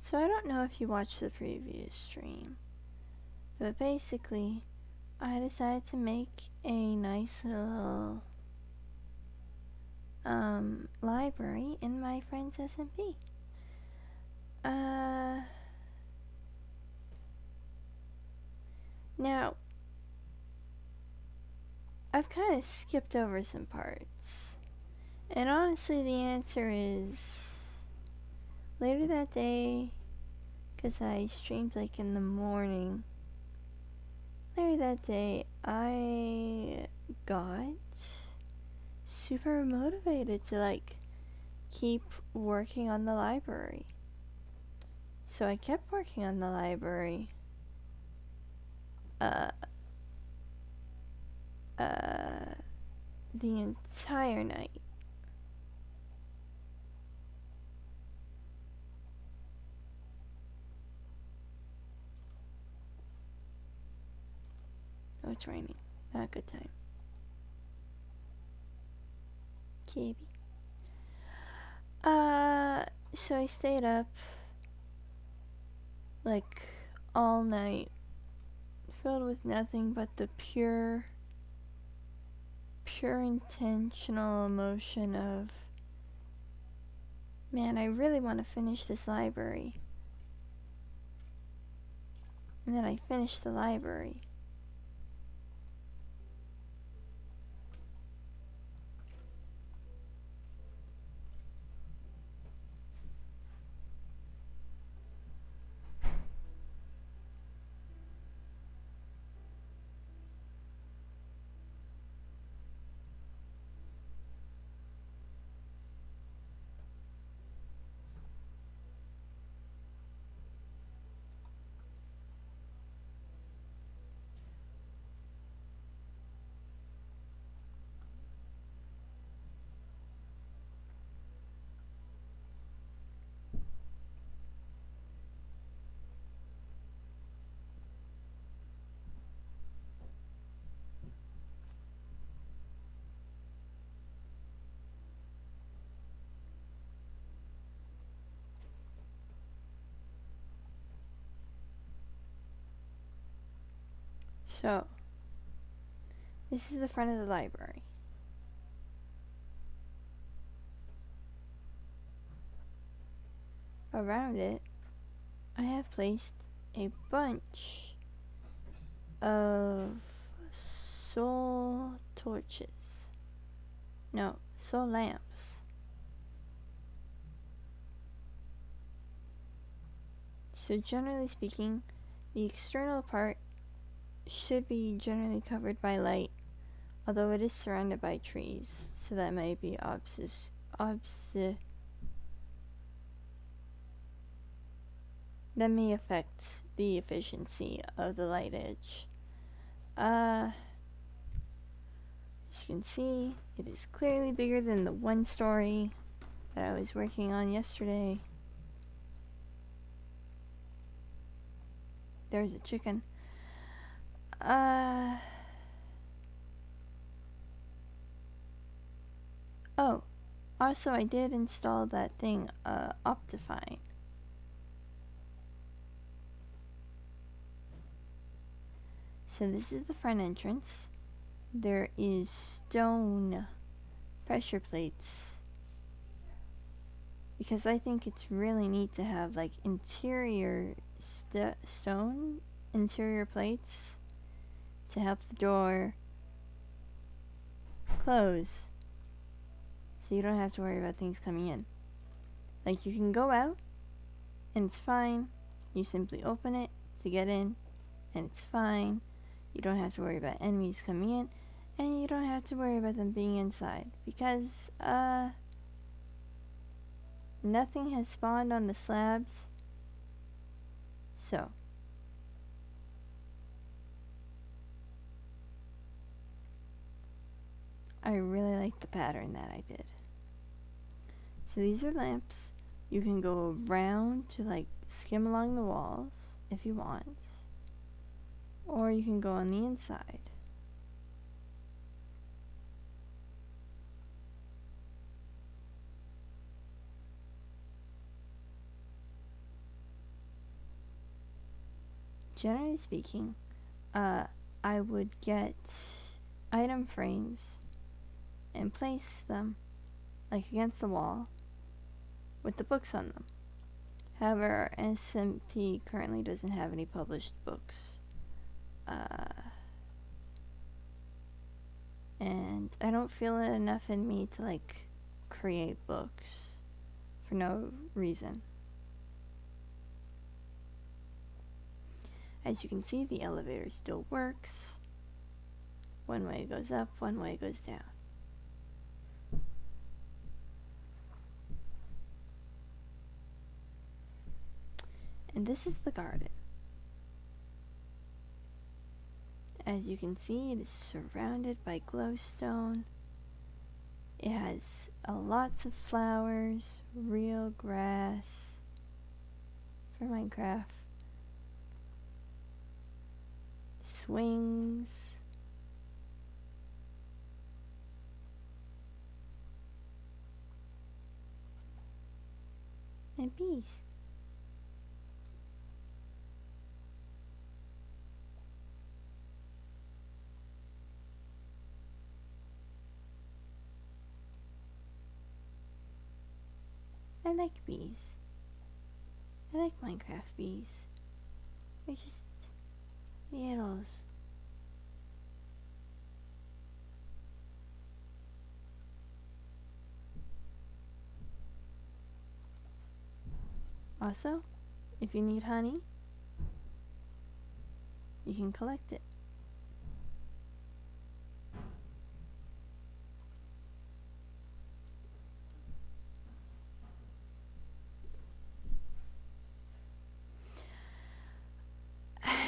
So I don't know if you watched the previous stream, but basically I decided to make a nice little library in my friend's SMP. Now I've kind of skipped over some parts, and honestly the answer is later that day, because I streamed like in the morning. Later that day I got super motivated to like keep working on the library. So I kept working on the library the entire night. Oh, it's raining. Not a good time. Kitty. So I stayed up like all night, filled with nothing but the pure intentional emotion of, man, I really want to finish this library. And then I finished the library. So, this is the front of the library. Around it, I have placed a bunch of soul torches. No, soul lamps. So generally speaking, the external part should be generally covered by light, although it is surrounded by trees, so that might be that may affect the efficiency of the light edge. As you can see, it is clearly bigger than the one story that I was working on yesterday. There's a chicken. Oh, also I did install that thing, Optifine. So this is the front entrance. There is stone pressure plates, because I think it's really neat to have like interior stone interior plates to help the door close, so you don't have to worry about things coming in. Like, you can go out and it's fine, you simply open it to get in and it's fine. You don't have to worry about enemies coming in, and you don't have to worry about them being inside, because nothing has spawned on the slabs. So I really like the pattern that I did. So these are lamps. You can go around to like skim along the walls if you want, or you can go on the inside. generally speaking, I would get item frames and place them like against the wall with the books on them. However, SMP currently doesn't have any published books. And I don't feel it enough in me to like create books for no reason. As you can see, the elevator still works. One way goes up, one way goes down. And this is the garden. As you can see, it is surrounded by glowstone. It has lots of flowers, real grass for Minecraft, swings, and bees. I like bees. I like Minecraft bees. They're just needles. Also, if you need honey, you can collect it.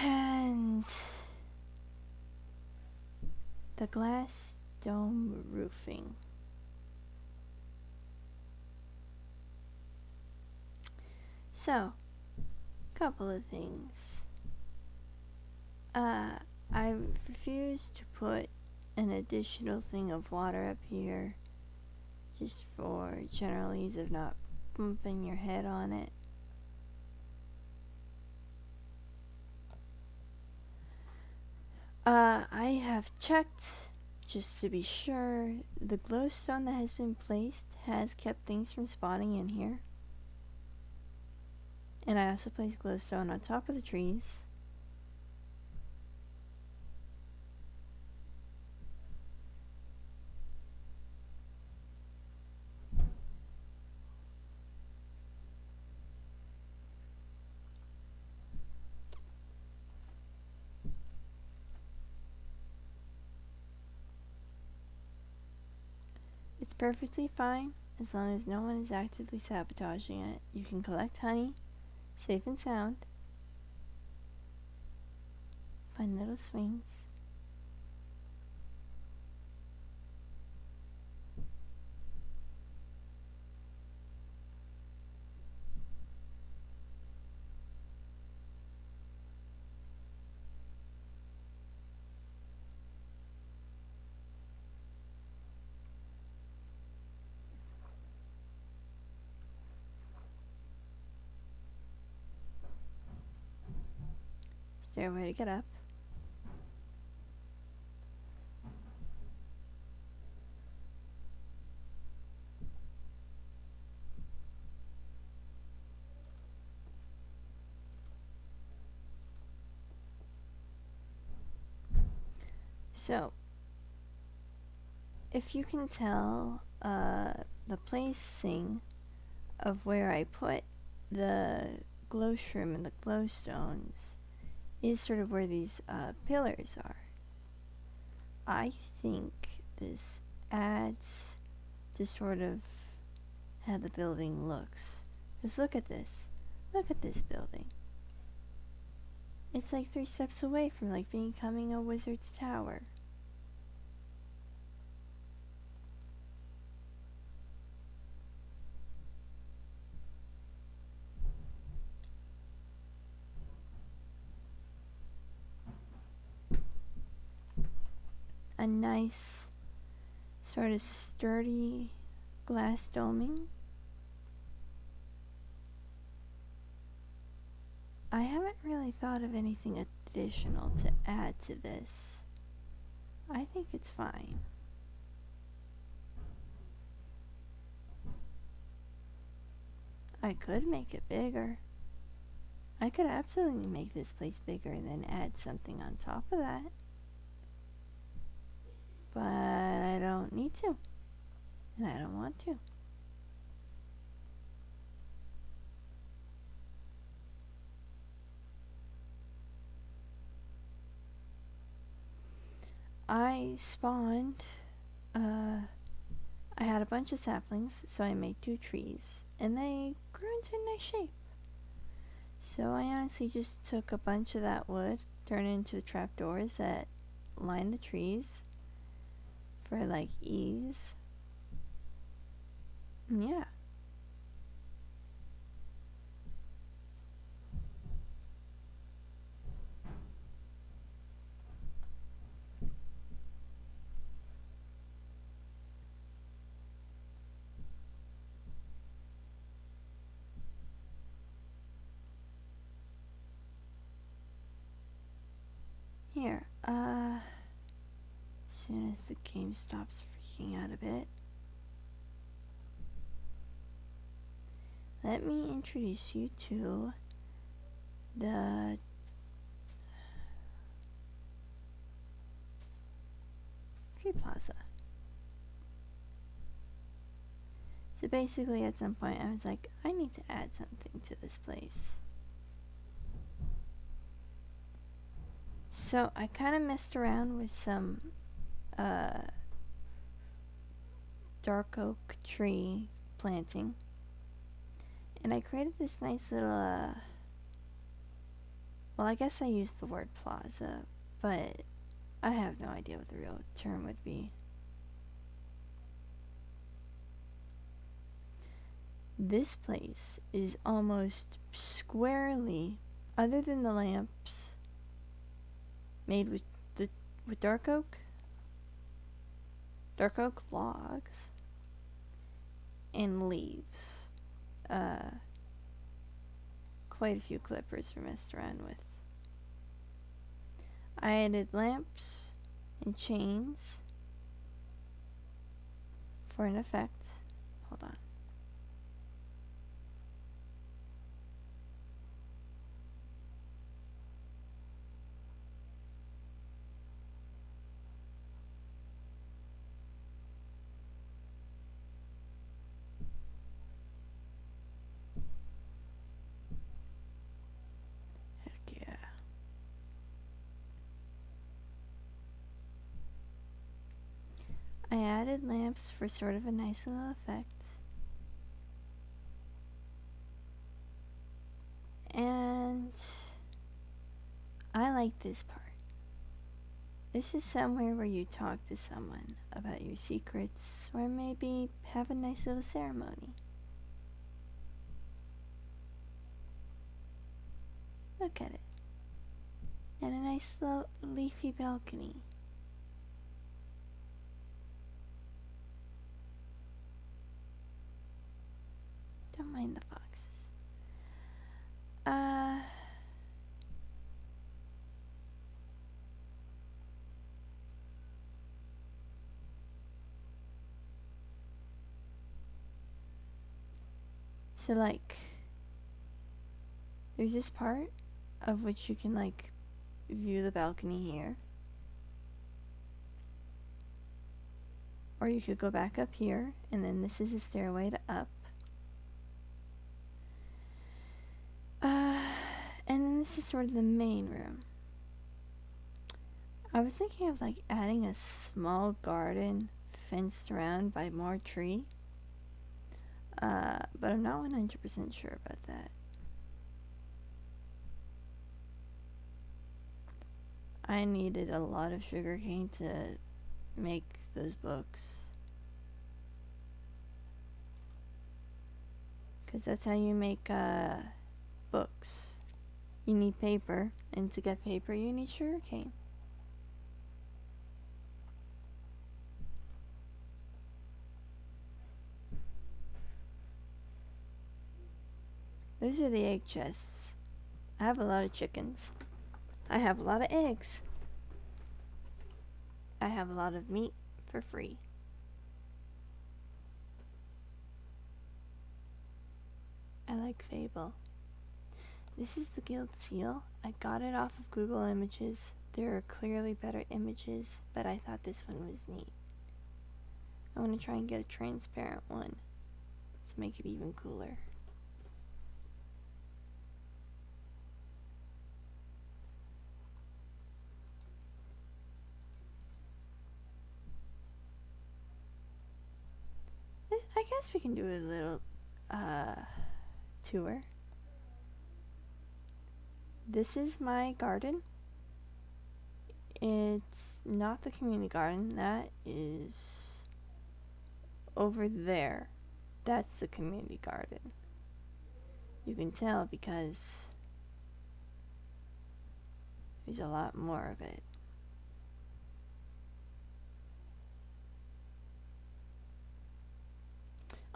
And the glass dome roofing. So, couple of things. I refuse to put an additional thing of water up here just for general ease of not bumping your head on it. I have checked just to be sure. The glowstone that has been placed has kept things from spawning in here. And I also placed glowstone on top of the trees. It's perfectly fine as long as no one is actively sabotaging it. You can collect honey, safe and sound. Find little swings. Stairway to get up. So, if you can tell, the placing of where I put the glow shroom and the glowstones is sort of where these pillars are. I think this adds to sort of how the building looks. Just look at this. Look at this building. It's like 3 steps away from like becoming a wizard's tower. A nice sort of sturdy glass doming. I haven't really thought of anything additional to add to this. I think it's fine. I could make it bigger. I could absolutely make this place bigger and then add something on top of that. But I don't need to. And I don't want to. I spawned, I had a bunch of saplings, so I made 2 trees, and they grew into a nice shape. So I honestly just took a bunch of that wood, turned it into the trapdoors that line the trees for like ease. And yeah. Here, as soon as the game stops freaking out a bit, let me introduce you to the Tree Plaza. So basically at some point I was like, I need to add something to this place. So I kind of messed around with some dark oak tree planting. And I created this nice little, well, I guess I used the word plaza, but I have no idea what the real term would be. This place is almost squarely, other than the lamps, made with dark oak logs, and leaves. Quite a few clippers were messed around with. I added lamps and chains for an effect. Hold on. Heck yeah. I added lamps for sort of a nice little effect. And I like this part. This is somewhere where you talk to someone about your secrets, or maybe have a nice little ceremony. Look at it. And a nice little leafy balcony. Don't mind the foxes. So like, there's this part of which you can like view the balcony here. Or you could go back up here, and then this is a stairway to up. And then this is sort of the main room. I was thinking of like adding a small garden fenced around by more tree. But I'm not 100% sure about that. I needed a lot of sugarcane to make those books. Because that's how you make books. You need paper, and to get paper you need sugarcane. Those are the egg chests. I have a lot of chickens. I have a lot of eggs. I have a lot of meat for free. I like Fable. This is the guild seal. I got it off of Google Images. There are clearly better images, but I thought this one was neat. I want to try and get a transparent one to make it even cooler. I guess we can do a little tour. This is my garden. It's not the community garden. That is over there. That's the community garden. You can tell because there's a lot more of it.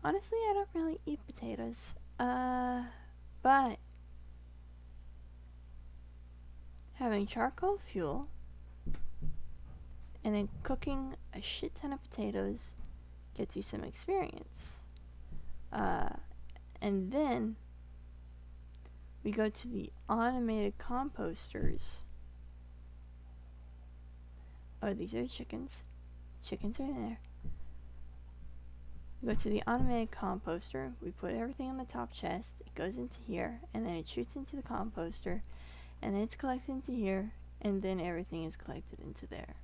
Honestly, I don't really eat potatoes. But having charcoal fuel and then cooking a shit ton of potatoes gets you some experience. And then we go to the automated composters. Oh, these are chickens. Chickens are there. We go to the automated composter. We put everything on the top chest. It goes into here, and then it shoots into the composter, and then it's collected into here, and then everything is collected into there.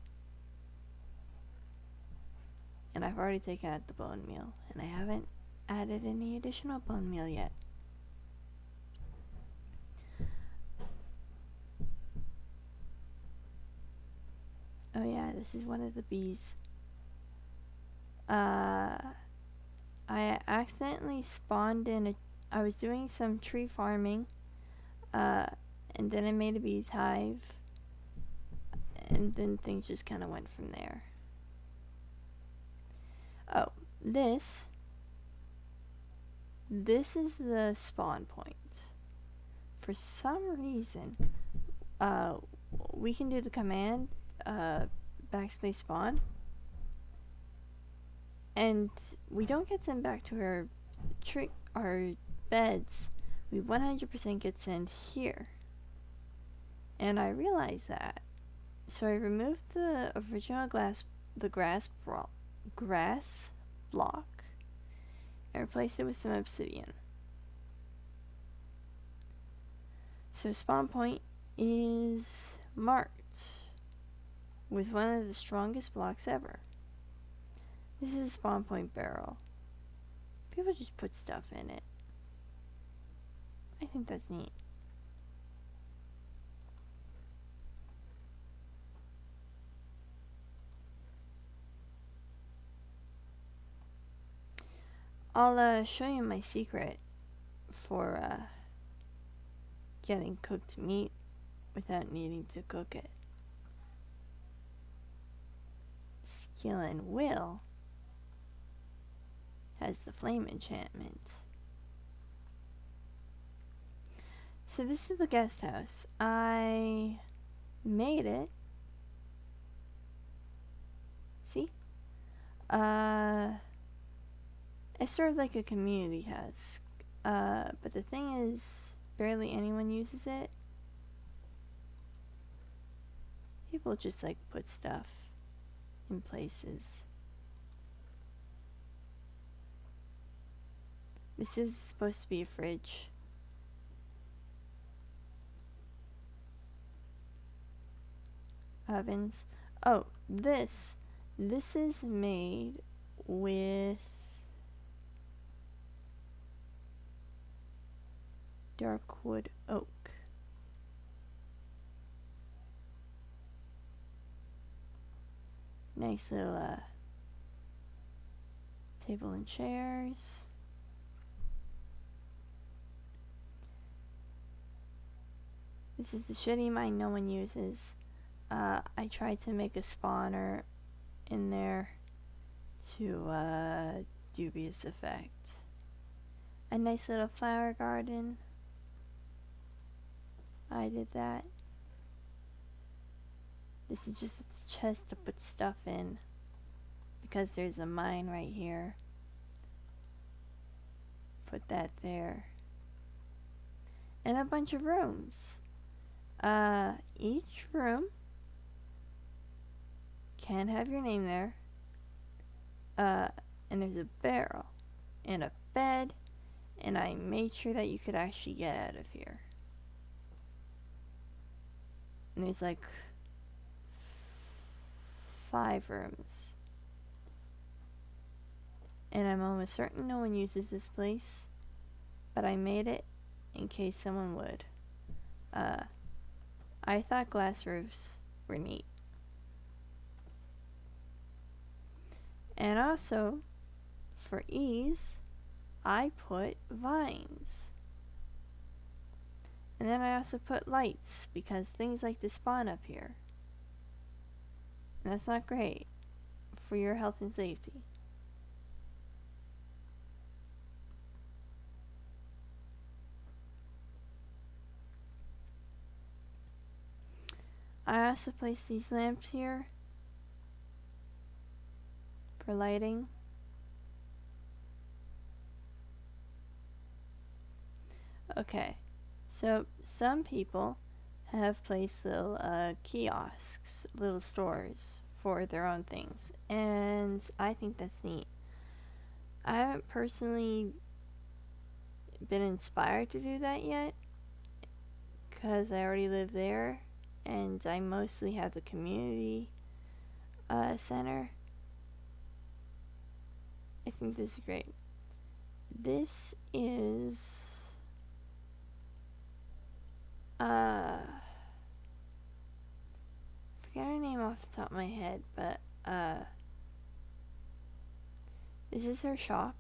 And I've already taken out the bone meal, and I haven't added any additional bone meal yet. Oh yeah, this is one of the bees. I accidentally spawned in I was doing some tree farming, and then I made a bee's hive, and then things just kind of went from there. Oh, this is the spawn point. For some reason, we can do the command, backspace spawn, and we don't get sent back to our beds. We 100% get sent here. And I realized that. So I removed the original grass block and replaced it with some obsidian. So spawn point is marked with one of the strongest blocks ever. This is a spawn point barrel. People just put stuff in it. I think that's neat. I'll show you my secret for getting cooked meat without needing to cook it. Skill and Will has the flame enchantment. So this is the guest house. I made it. See? It's sort of like a community house. But the thing is, barely anyone uses it. People just like put stuff in places. This is supposed to be a fridge. Ovens. Oh, this is made with dark wood oak. Nice little table and chairs. This is the shitty mine no one uses. I tried to make a spawner in there to dubious effect. A nice little flower garden. I did that. This is just a chest to put stuff in, because there's a mine right here. Put that there. And a bunch of rooms. Each room can have your name there. And there's a barrel and a bed, and I made sure that you could actually get out of here. And there's like 5 rooms. And I'm almost certain no one uses this place, but I made it in case someone would. I thought glass roofs were neat. And also, for ease, I put vines. And then I also put lights, because things like to spawn up here. And that's not great for your health and safety. I also placed these lamps here for lighting. Okay, so some people have placed little kiosks, little stores for their own things, and I think that's neat. I haven't personally been inspired to do that yet, because I already live there, and I mostly have the community center. I think this is great. This is I forget her name off the top of my head, but this is her shop.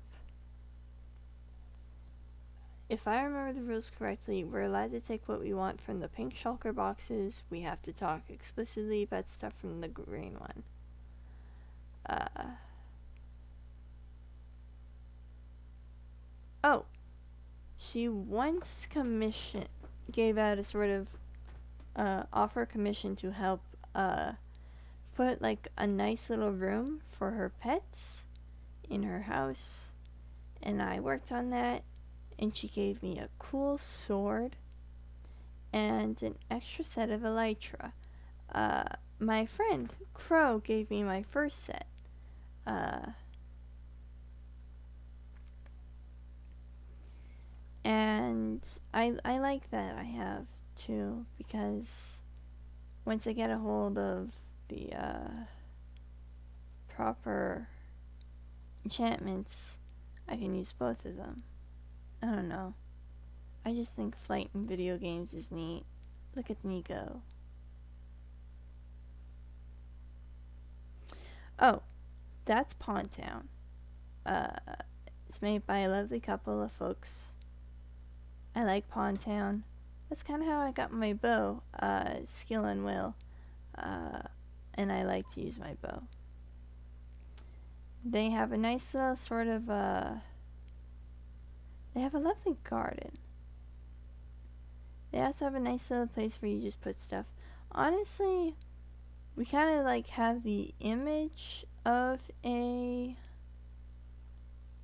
If I remember the rules correctly, we're allowed to take what we want from the pink shulker boxes. We have to talk explicitly about stuff from the green one. Oh, she once gave out a sort of offer commission to help put like a nice little room for her pets in her house, and I worked on that, and she gave me a cool sword and an extra set of elytra. My friend Crow gave me my first set. And I like that I have too, because once I get a hold of the proper enchantments, I can use both of them. I don't know. I just think flight in video games is neat. Look at me go. Oh, that's Pond Town. It's made by a lovely couple of folks. I like Pond Town. That's kind of how I got my bow, skill and will. And I like to use my bow. They have a nice little sort of, they have a lovely garden. They also have a nice little place where you just put stuff. Honestly, we kind of like have the image of a,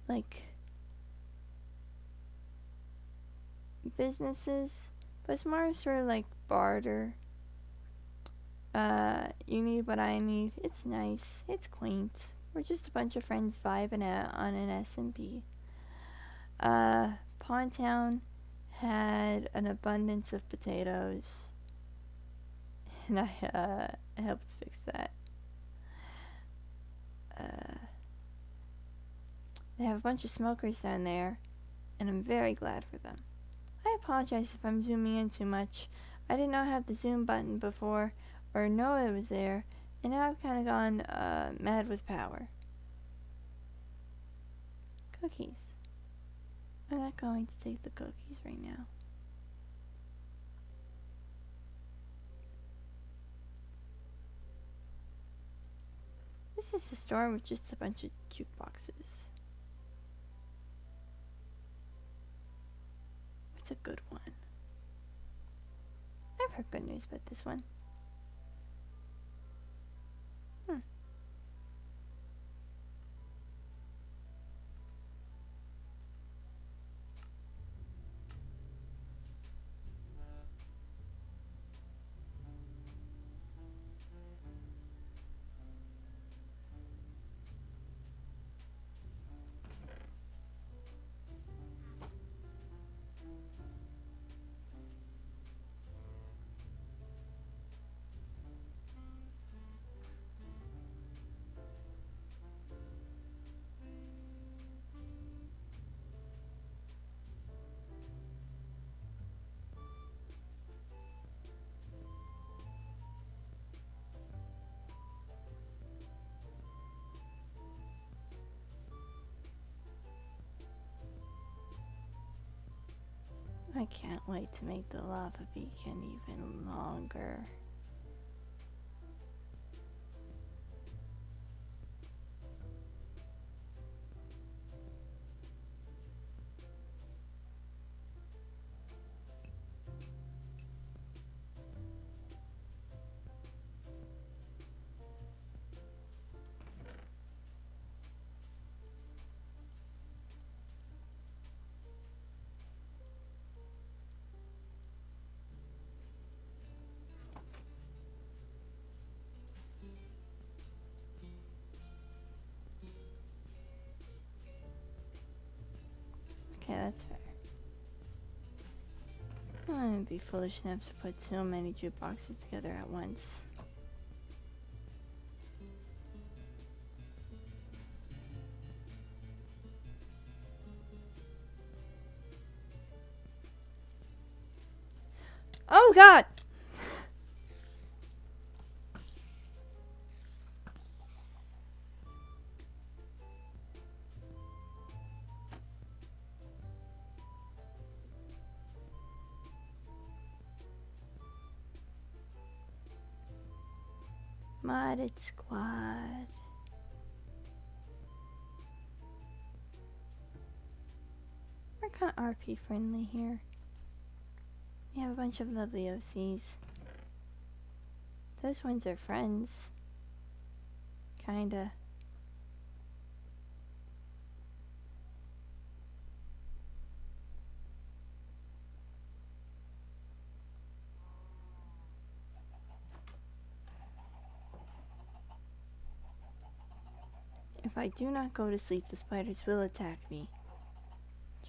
like, businesses, but it's more sort of like barter. You need what I need. It's nice. It's quaint. We're just a bunch of friends vibing out on an SMP. Pond Town had an abundance of potatoes, and I helped fix that. They have a bunch of smokers down there, and I'm very glad for them. I apologize if I'm zooming in too much. I did not have the zoom button before, or know it was there, and now I've kind of gone mad with power. Cookies. I'm not going to take the cookies right now. This is a store with just a bunch of jukeboxes. What's a good one? heard good news about this one. I can't wait to make the lava beacon even longer. Okay, that's fair. I'm gonna be foolish enough to put so many jukeboxes together at once. Oh god! Modded squad. We're kind of RP friendly here. We have a bunch of lovely OCs. Those ones are friends. Kinda. If I do not go to sleep, the spiders will attack me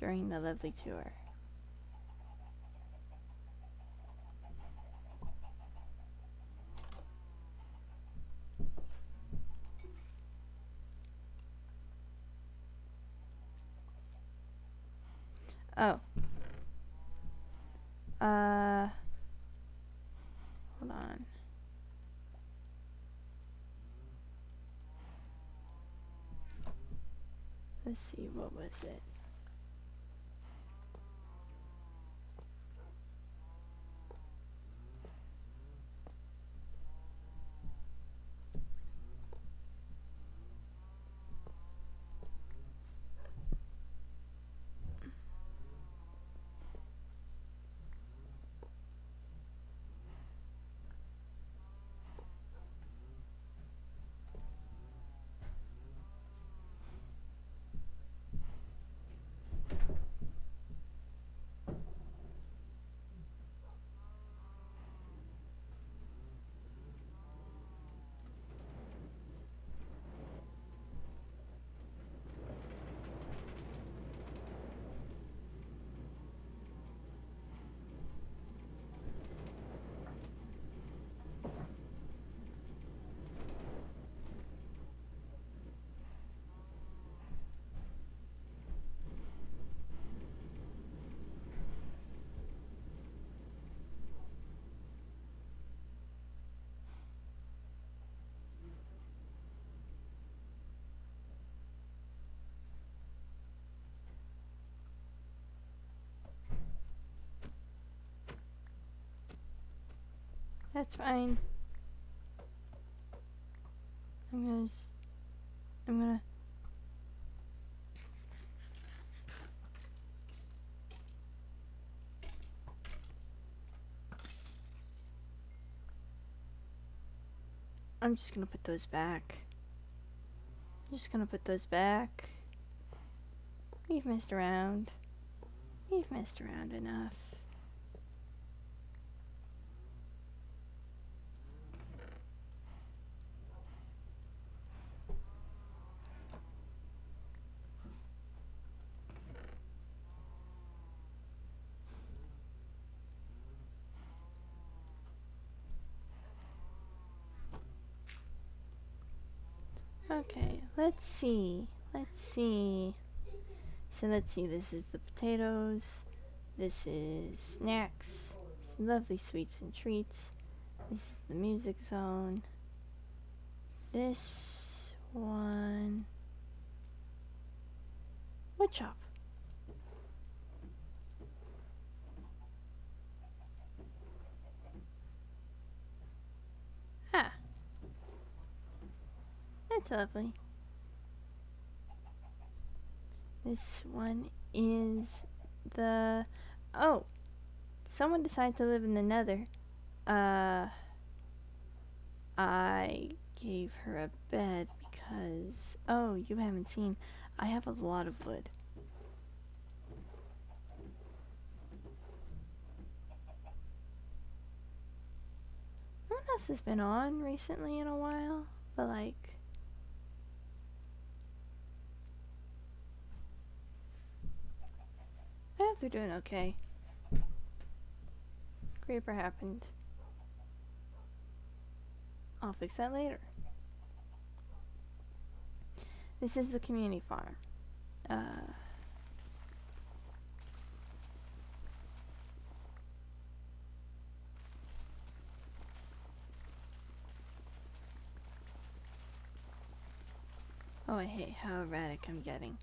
during the lovely tour. Oh. Hold on. Let's see, what was it? That's fine. I'm gonna I'm just gonna put those back. I'm just gonna put those back. We've messed around. We've messed around enough. Okay, let's see. So let's see, this is the potatoes. This is snacks. Some lovely sweets and treats. This is the music zone. This one... wood shop. Ah. That's lovely. This one is the... oh! Someone decided to live in the Nether. I gave her a bed because... oh, you haven't seen. I have a lot of wood. No one else has been on recently in a while, but like... I hope they're doing okay. Creeper happened. I'll fix that later. This is the community farm. Oh, I hate how erratic I'm getting.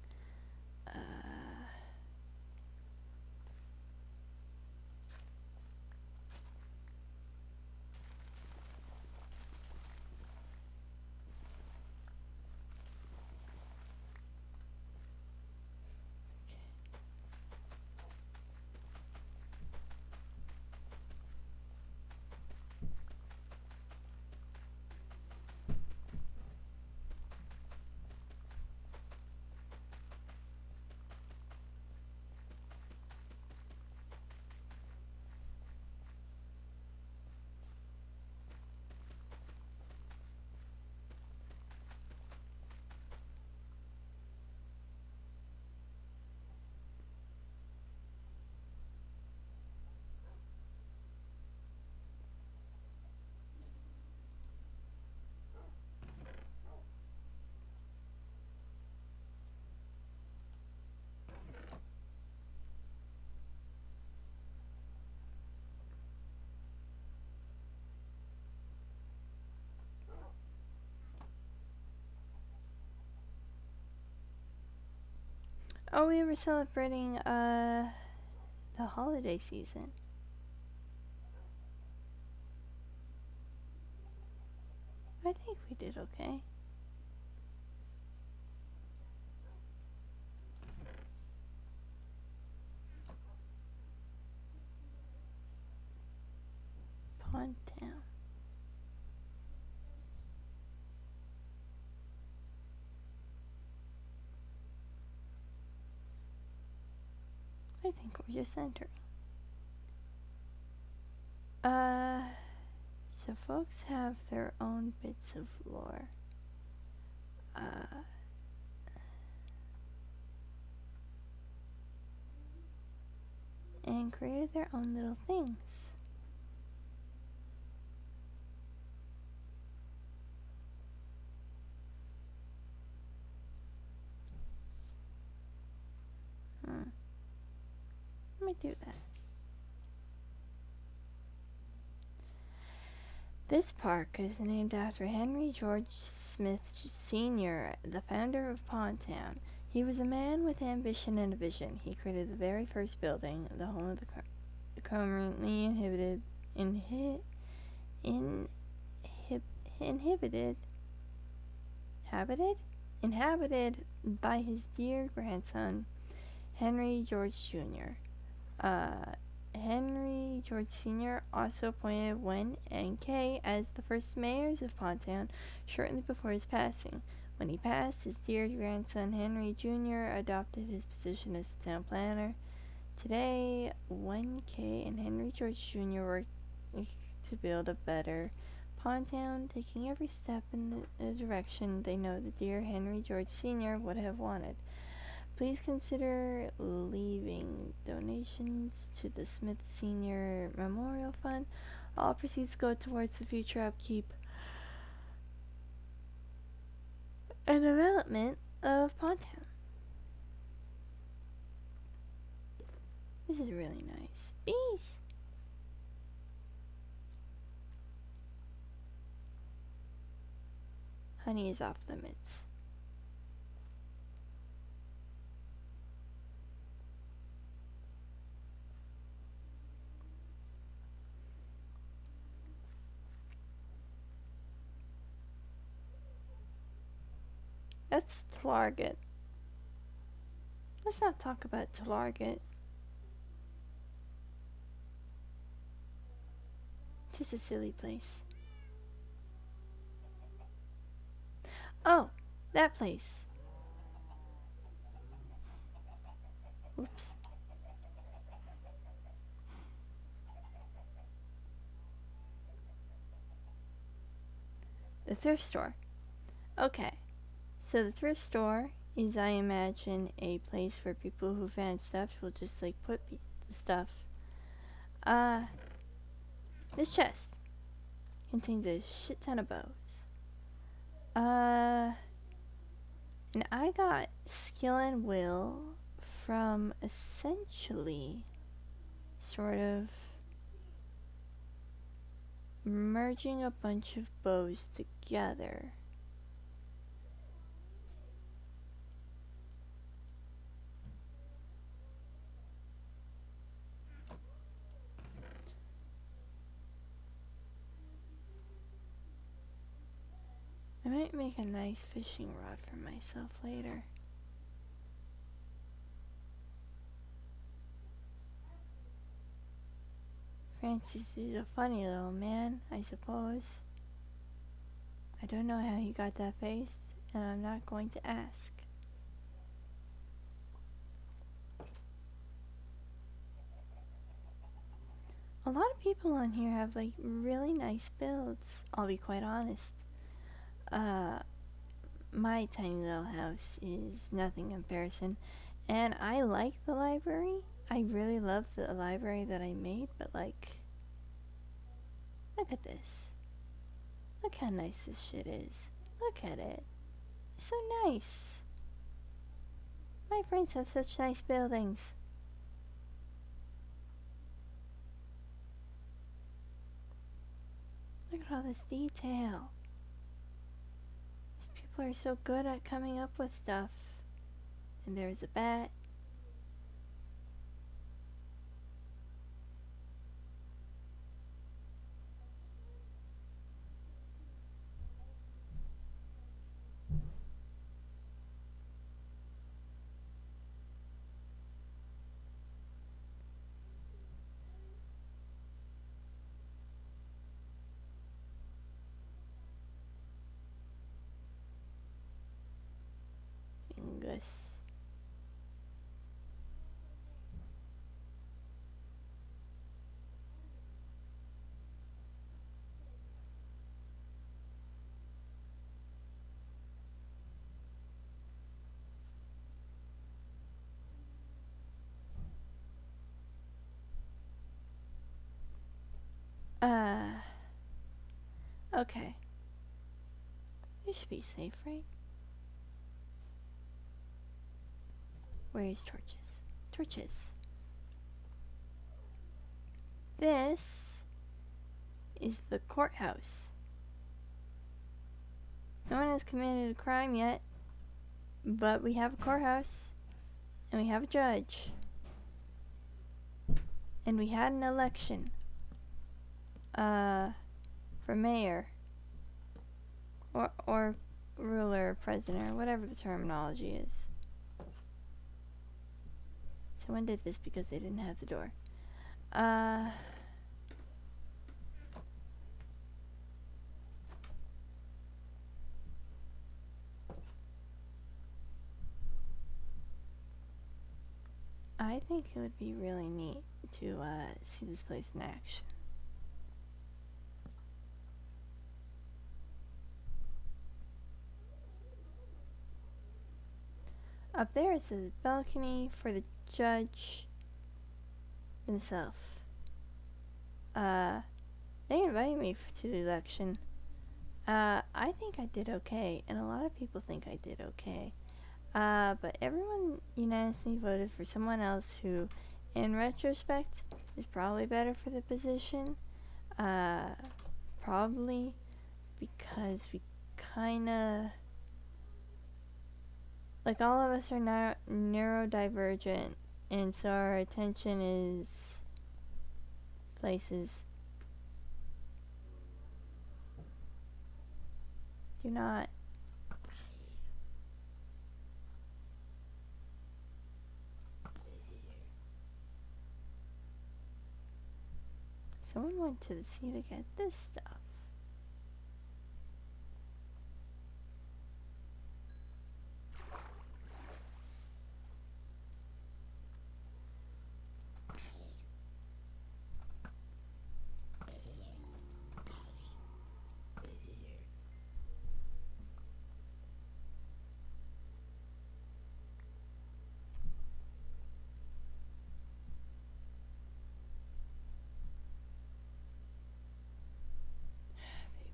Oh, we were celebrating, the holiday season. I think we did okay. Pond Town. I think we're just entering. So folks have their own bits of lore. And created their own little things. Let me do that. This park is named after Henry George Smith Sr., the founder of Pond Town. He was a man with ambition and a vision. He created the very first building, the home of the currently inhabited by his dear grandson, Henry George Jr. Henry George Sr. also appointed Wen and Kay as the first mayors of Pontown shortly before his passing. When he passed, his dear grandson Henry Jr. adopted his position as the town planner. Today, Wen Kay and Henry George Jr. work to build a better Pontown, taking every step in the direction they know the dear Henry George Sr. would have wanted. Please consider leaving donations to the Smith Senior Memorial Fund. All proceeds go towards the future upkeep and development of Pontown. This is really nice. Bees! Honey is off limits. That's Tlarget. Let's not talk about Tlarget. This is a silly place. Oh, that place. Oops. The thrift store. Okay. So the thrift store is, I imagine, a place where people who found stuff will just like put the stuff. This chest contains a shit ton of bows. And I got skill and will from essentially sort of merging a bunch of bows together. I might make a nice fishing rod for myself later. Francis is a funny little man, I suppose. I don't know how he got that face, and I'm not going to ask. A lot of people on here have like really nice builds, I'll be quite honest. My tiny little house is nothing in comparison, and I like the library. I really love the library that I made, but like, look at this. Look how nice this shit is. Look at it. It's so nice. My friends have such nice buildings. Look at all this detail. People are so good at coming up with stuff. And there's a bat. Fungus. Okay. You should be safe, right? Where's torches? Torches. This is the courthouse. No one has committed a crime yet, but we have a courthouse, and we have a judge, and we had an election, for mayor, or ruler, president, or whatever the terminology is. Someone did this because they didn't have the door. Uh... I think it would be really neat to see this place in action. Up there is the balcony for the judge himself. They invited me to the election. I think I did okay, and a lot of people think I did okay. But everyone unanimously voted for someone else who, in retrospect, is probably better for the position. Probably because we kinda... Like, all of us are neurodivergent, and so our attention is places. Do not. Someone went to the sea to get this stuff.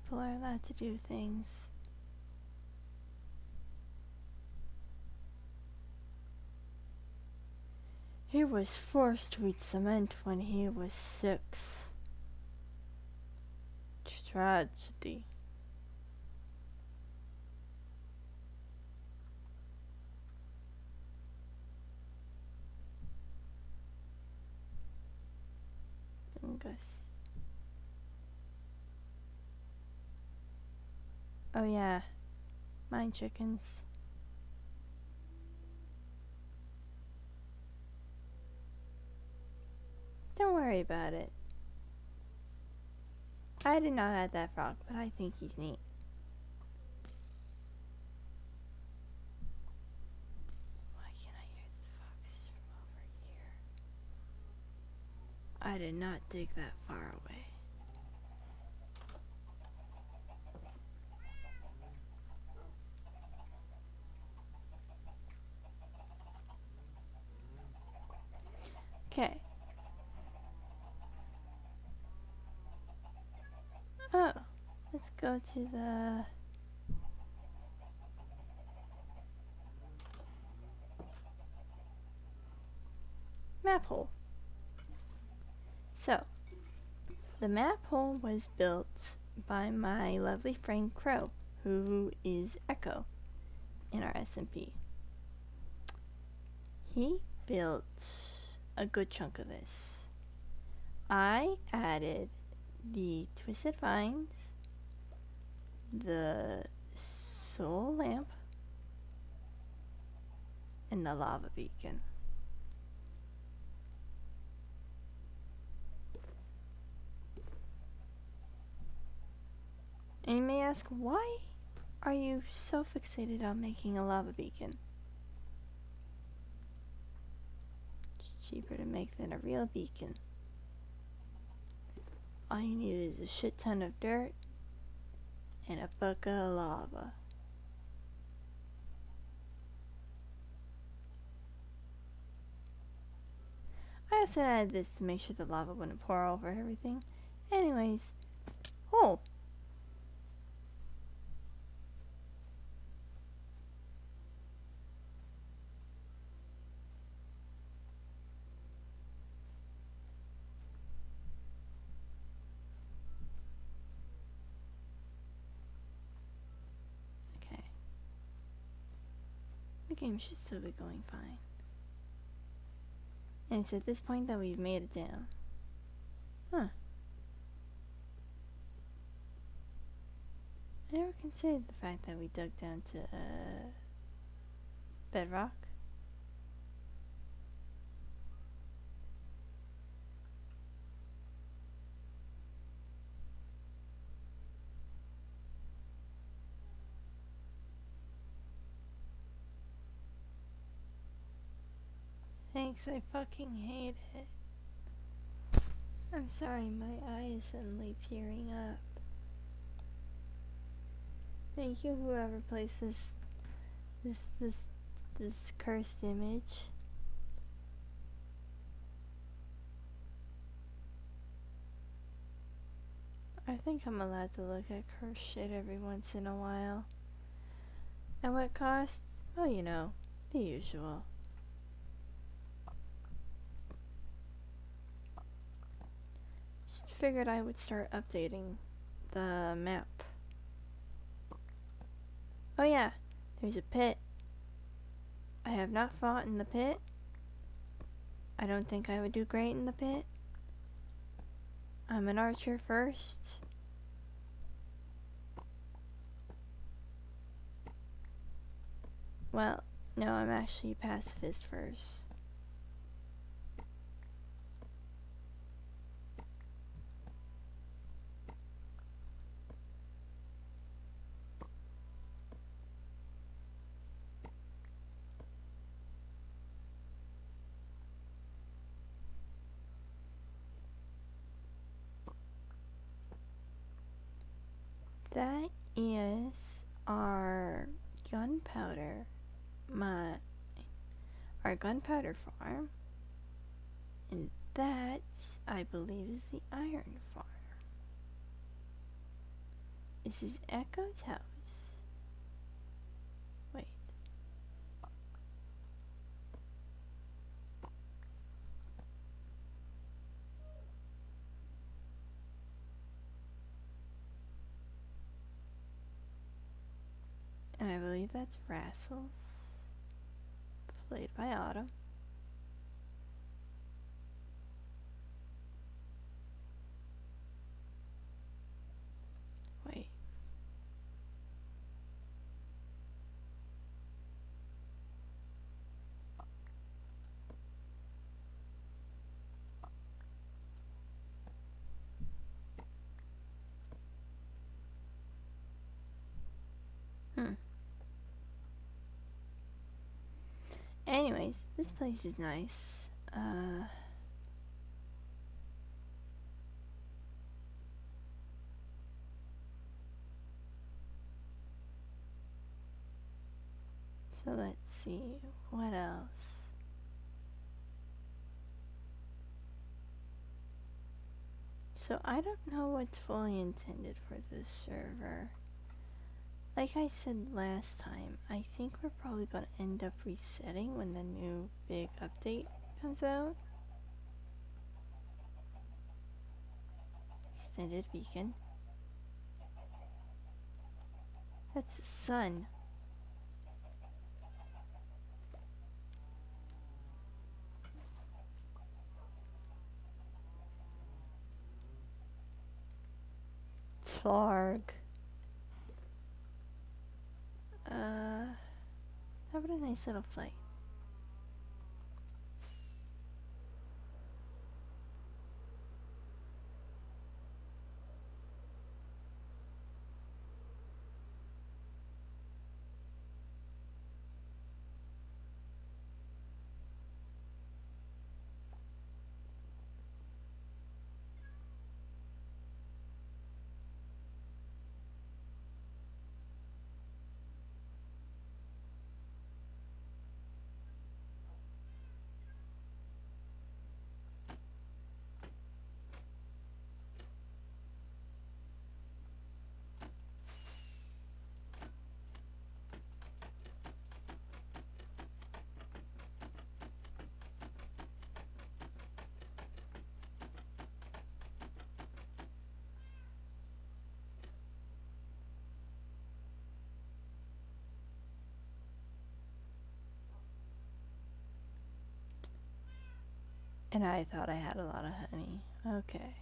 People are allowed to do things. He was forced to eat cement when he was 6. Tragedy. Fungus. Oh yeah, mine chickens. Don't worry about it. I did not add that frog, but I think he's neat. Why can't I hear the foxes from over here? I did not dig that far away. Okay. Oh, let's go to the map hole. So, the map hole was built by my lovely friend Crow, who is Echo in our SMP. He built a good chunk of this. I added the twisted vines, the soul lamp, and the lava beacon. And you may ask, why are you so fixated on making a lava beacon? It's cheaper to make than a real beacon. All you need is a shit ton of dirt and a bucket of lava. I also added this to make sure the lava wouldn't pour over everything. Anyways, oh! Okay. The game should still be going fine. And it's at this point that we've made it down. Huh. I never considered the fact that we dug down to bedrock. Thanks, I fucking hate it. I'm sorry, my eye is suddenly tearing up. Thank you, whoever placed this cursed image. I think I'm allowed to look at cursed shit every once in a while. At what cost? Well, you know, the usual. Just figured I would start updating the map. Oh yeah, there's a pit. I have not fought in the pit. I don't think I would do great in the pit. I'm an archer first. Well, no, I'm actually a pacifist first. That is our gunpowder, our gunpowder farm, and that, I believe, is the iron farm. This is Echo's house. Wait. And I believe that's Rassel's, played by Autumn. Wait. Anyways, this place is nice. So let's see, what else? So I don't know what's fully intended for this server. Like I said last time, I think we're probably going to end up resetting when the new big update comes out. Extended beacon. That's the sun. Tlarg. How about a nice little flight? And I thought I had a lot of honey. Okay.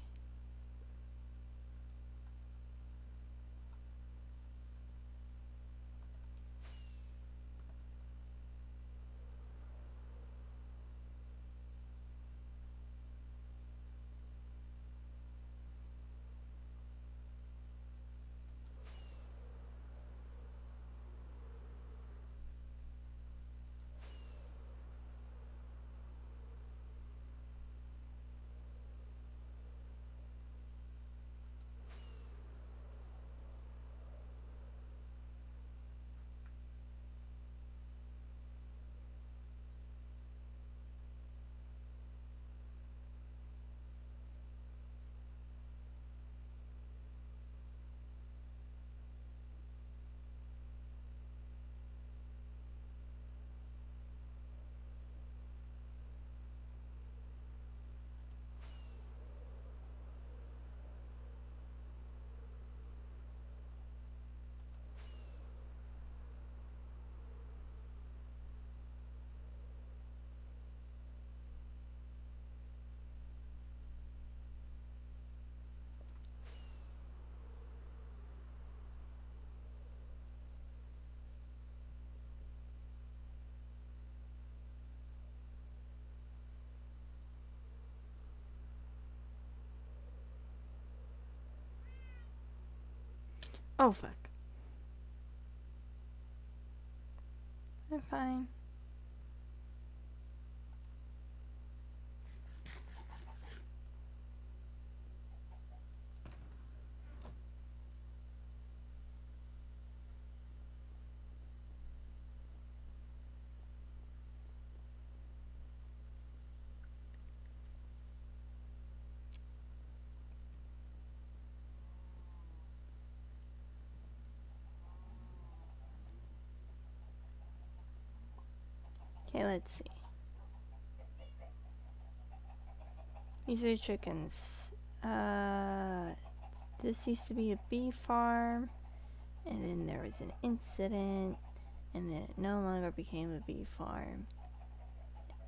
Oh, fuck. I'm fine. Okay, let's see. These are chickens. This used to be a bee farm, and then there was an incident, and then it no longer became a bee farm.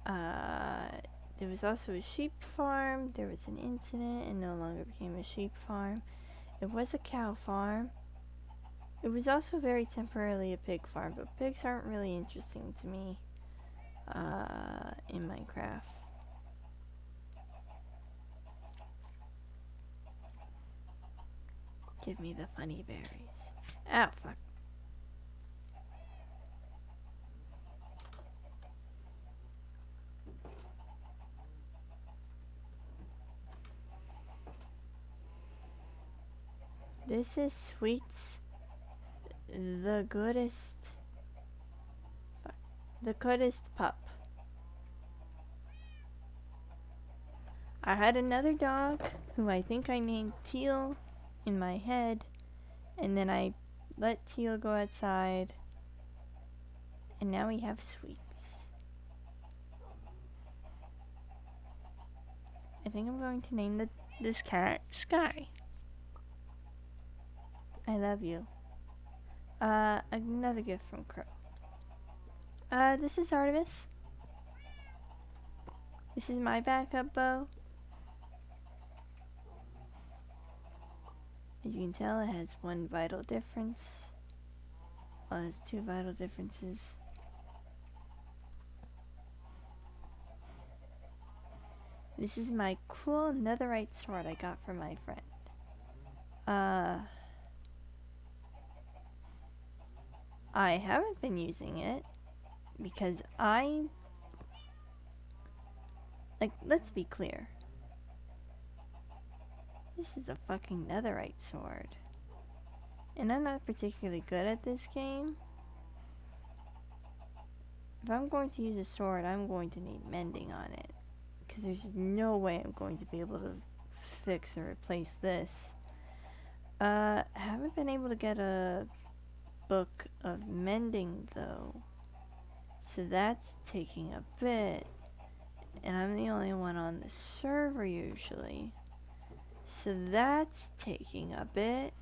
There was also a sheep farm, there was an incident, and no longer became a sheep farm. It was a cow farm. It was also very temporarily a pig farm, but pigs aren't really interesting to me, in Minecraft. Give me the funny berries. Ow, fuck. This is Sweets, the goodest, the goodest pup. I had another dog who I think I named Teal in my head, and then I let Teal go outside, and now we have Sweets. I think I'm going to name this cat Sky. I love you. Another gift from Crow. This is Artemis. This is my backup bow. As you can tell, it has one vital difference. Well, it has two vital differences. This is my cool Netherrite Sword I got from my friend. I haven't been using it because let's be clear. This is the fucking Netherrite Sword. And I'm not particularly good at this game. If I'm going to use a sword, I'm going to need mending on it. Because there's no way I'm going to be able to fix or replace this. I haven't been able to get a book of mending though. So that's taking a bit. And I'm the only one on the server usually. So that's taking a bit.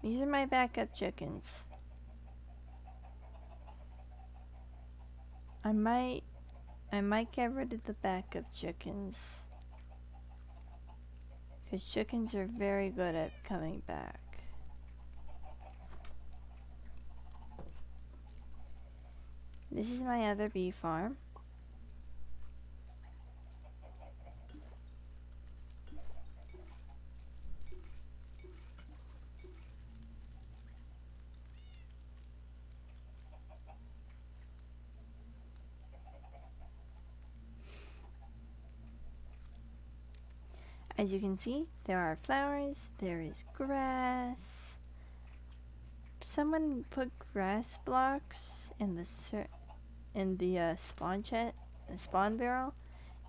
These are my backup chickens. I might get rid of the backup chickens. Because chickens are very good at coming back. This is my other bee farm. As you can see, there are flowers, there is grass. Someone put grass blocks in the spawn barrel,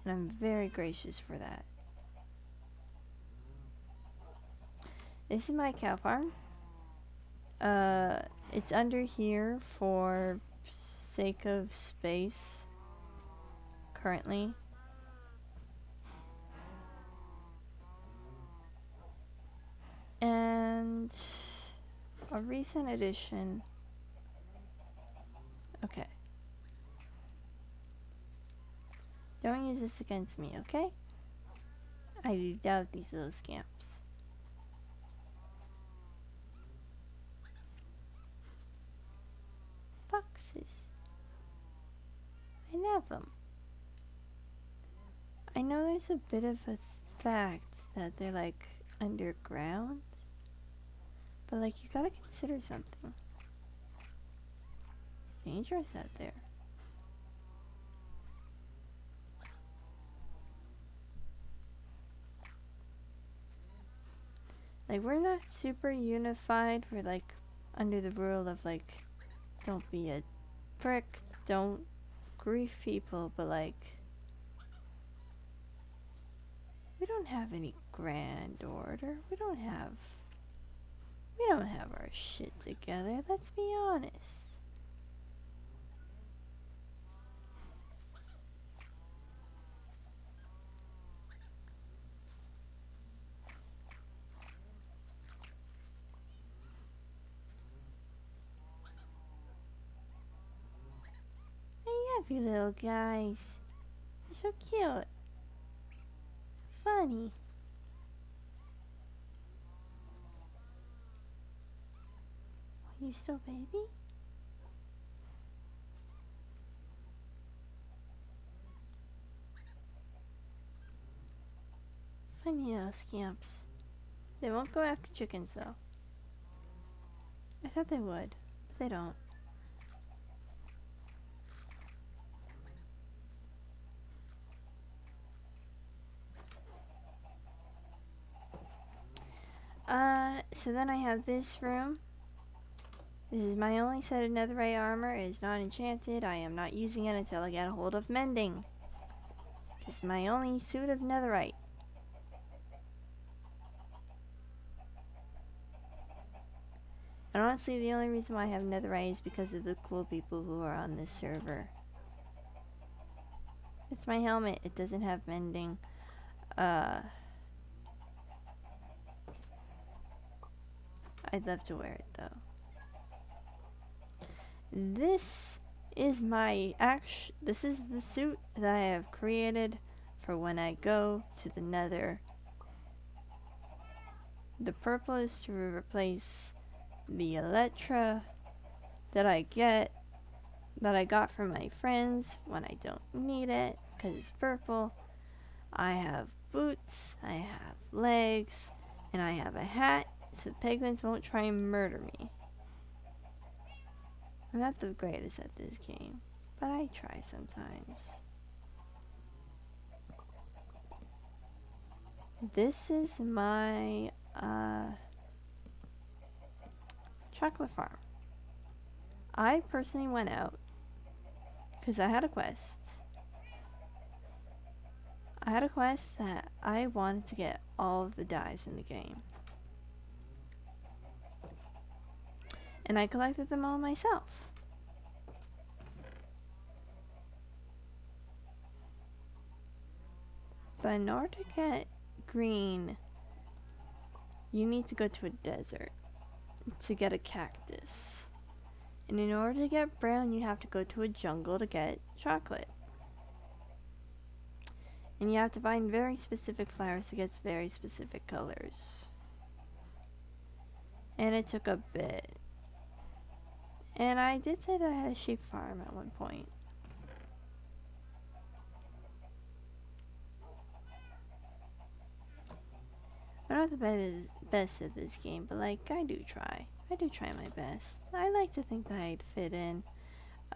and I'm very gracious for that. This is my cow farm. It's under here for sake of space currently. And a recent addition. Okay. Don't use this against me, okay? I doubt these little scamps. Boxes. I love them. I know there's a bit of a fact that they're like underground, but like you gotta consider something. It's dangerous out there. Like we're not super unified. We're like under the rule of like, don't be a prick, don't grief people, but like we don't have any grand order. We don't have our shit together, let's be honest. I love you little guys. You're so cute. Funny. Are you still baby? Funny little scamps. They won't go after chickens though. I thought they would, but they don't. So then I have this room. This is my only set of netherite armor. It is not enchanted. I am not using it until I get a hold of mending. This is my only suit of netherite. And honestly, the only reason why I have netherite is because of the cool people who are on this server. It's my helmet. It doesn't have mending. I'd love to wear it though. This is this is the suit that I have created for when I go to the nether. The purple is to replace the elytra that I got from my friends when I don't need it because it's purple. I have boots, I have legs, and I have a hat so the penguins won't try and murder me. I'm not the greatest at this game, but I try sometimes. This is my chocolate farm. I personally went out because I had a quest. I had a quest that I wanted to get all of the dyes in the game. And I collected them all myself. But in order to get green, you need to go to a desert to get a cactus. And in order to get brown, you have to go to a jungle to get chocolate. And you have to find very specific flowers to get very specific colors. And it took a bit. And I did say that I had a sheep farm at one point. I'm not the best at this game, but like I do try. I do try my best. I like to think that I'd fit in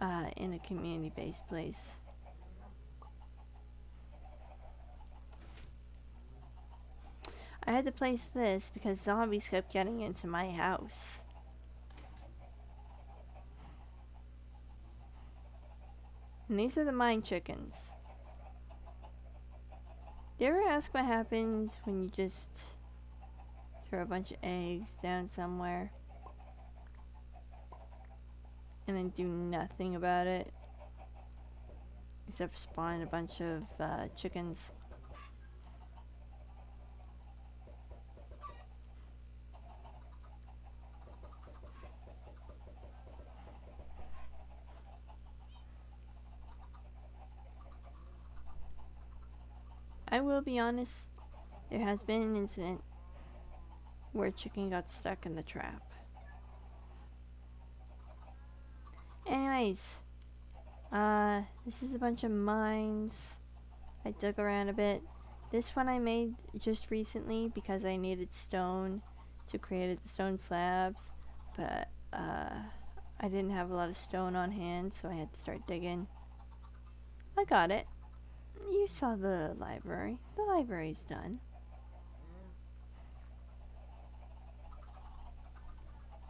a community-based place. I had to place this because zombies kept getting into my house. And these are the mine chickens. Do you ever ask what happens when you just throw a bunch of eggs down somewhere and then do nothing about it except spawn a bunch of chickens? I will be honest, There has been an incident where a chicken got stuck in the trap. Anyways, this is a bunch of mines. I dug around a bit. This one I made just recently because I needed stone to create the stone slabs, but I didn't have a lot of stone on hand, so I had to start digging. I got it. You saw the library. The library's done.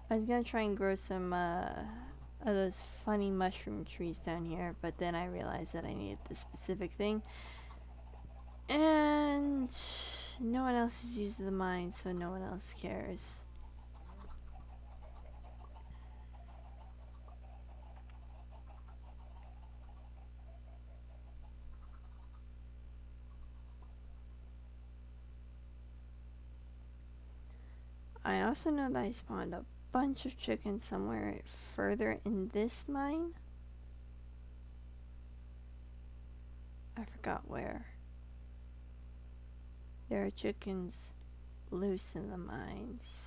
I was gonna try and grow some of those funny mushroom trees down here, but then I realized that I needed this specific thing. And no one else has used the mine, so no one else cares. I also know that I spawned a bunch of chickens somewhere further in this mine. I forgot where. There are chickens loose in the mines.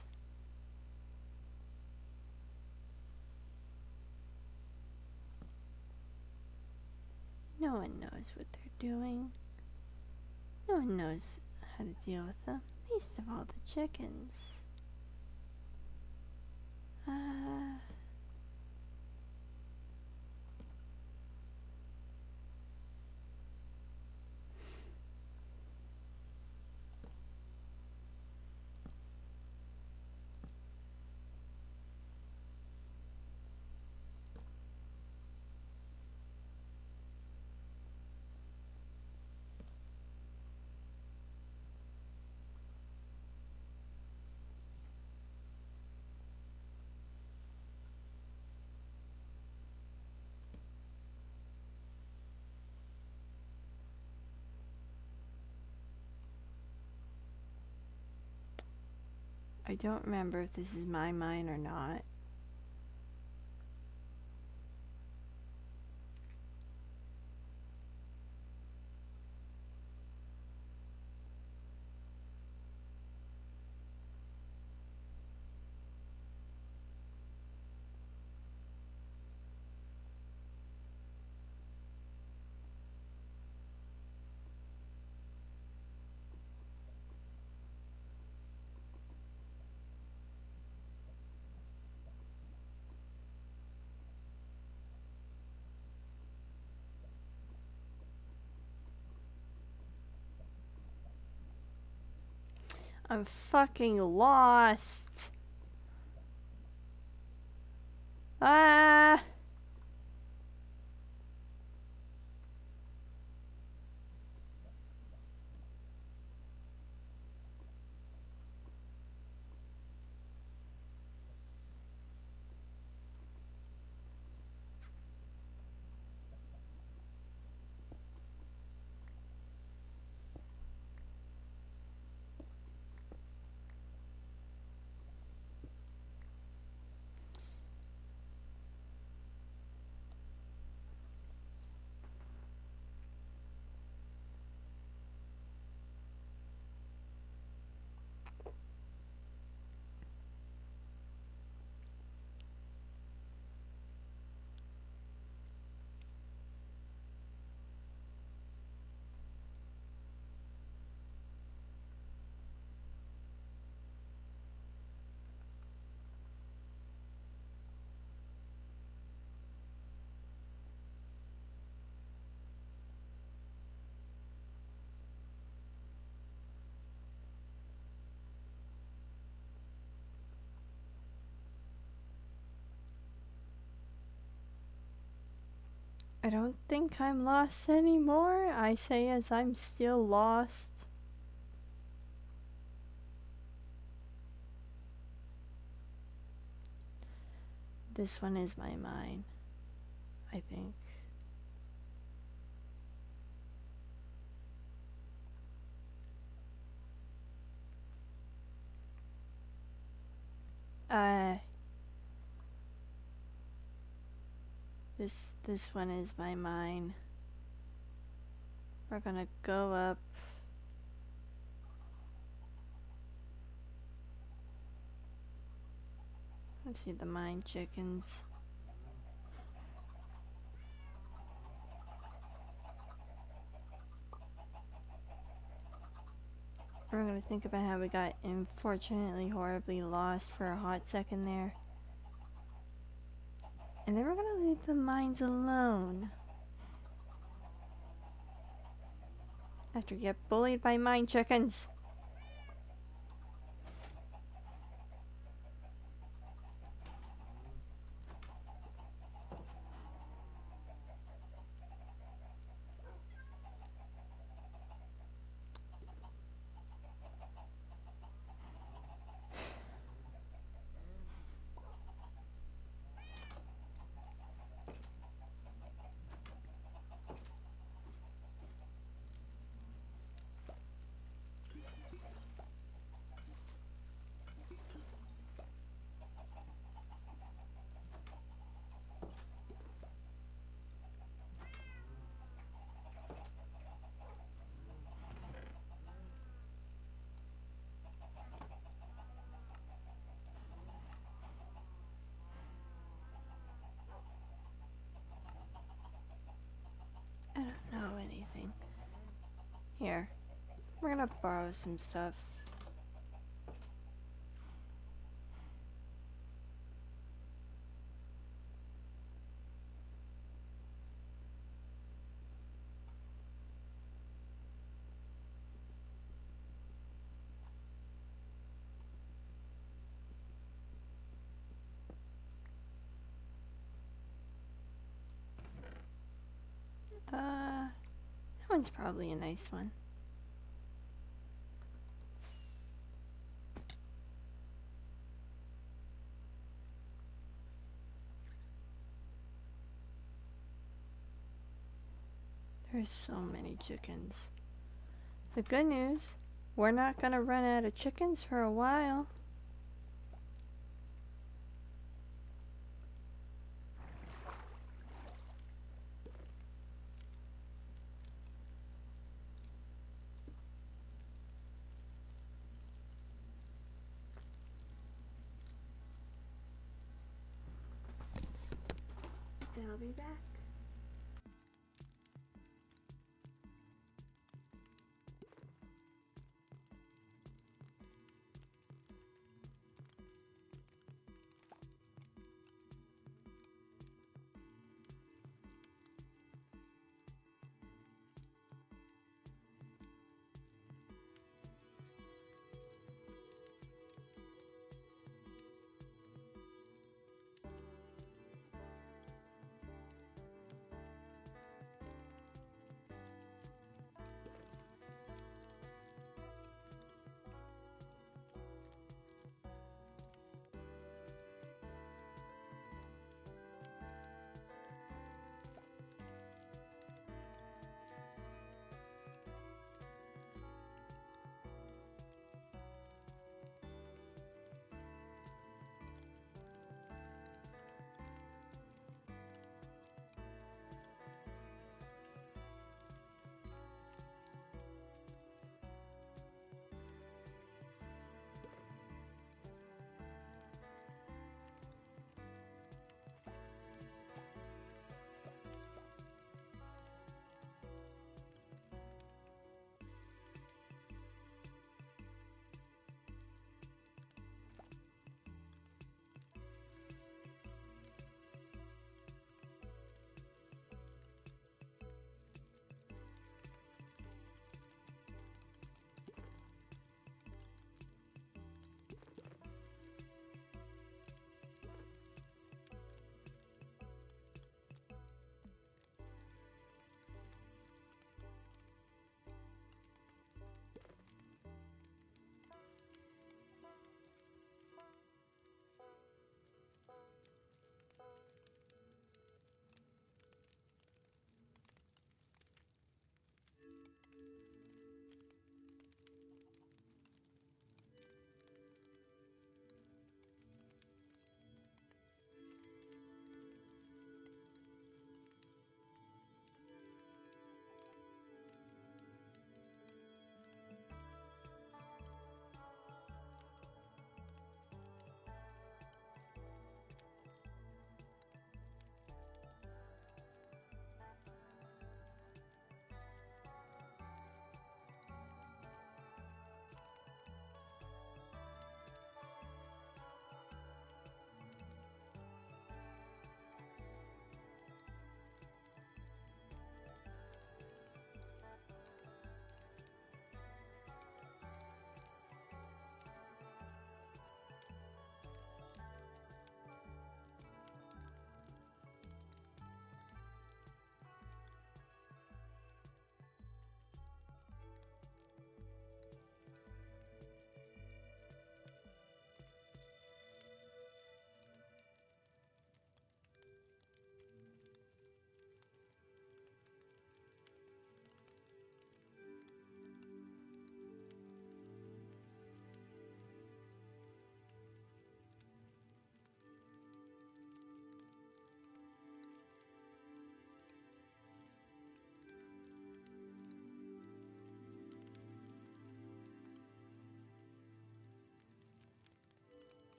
No one knows what they're doing. No one knows how to deal with them. Least of all the chickens. I don't remember if this is my mine or not. I'm fucking lost. Ah! I don't think I'm lost anymore. I say as I'm still lost. This one is my mine, I think. This one is my mine. We're gonna go up Let's see the mine chickens. We're gonna think about how we got unfortunately horribly lost for a hot second there. And then we're gonna leave the mines alone. After we get bullied by mine chickens. I don't know anything. Here, we're gonna borrow some stuff. That one's probably a nice one. There's so many chickens. The good news, we're not gonna run out of chickens for a while. And I'll be back.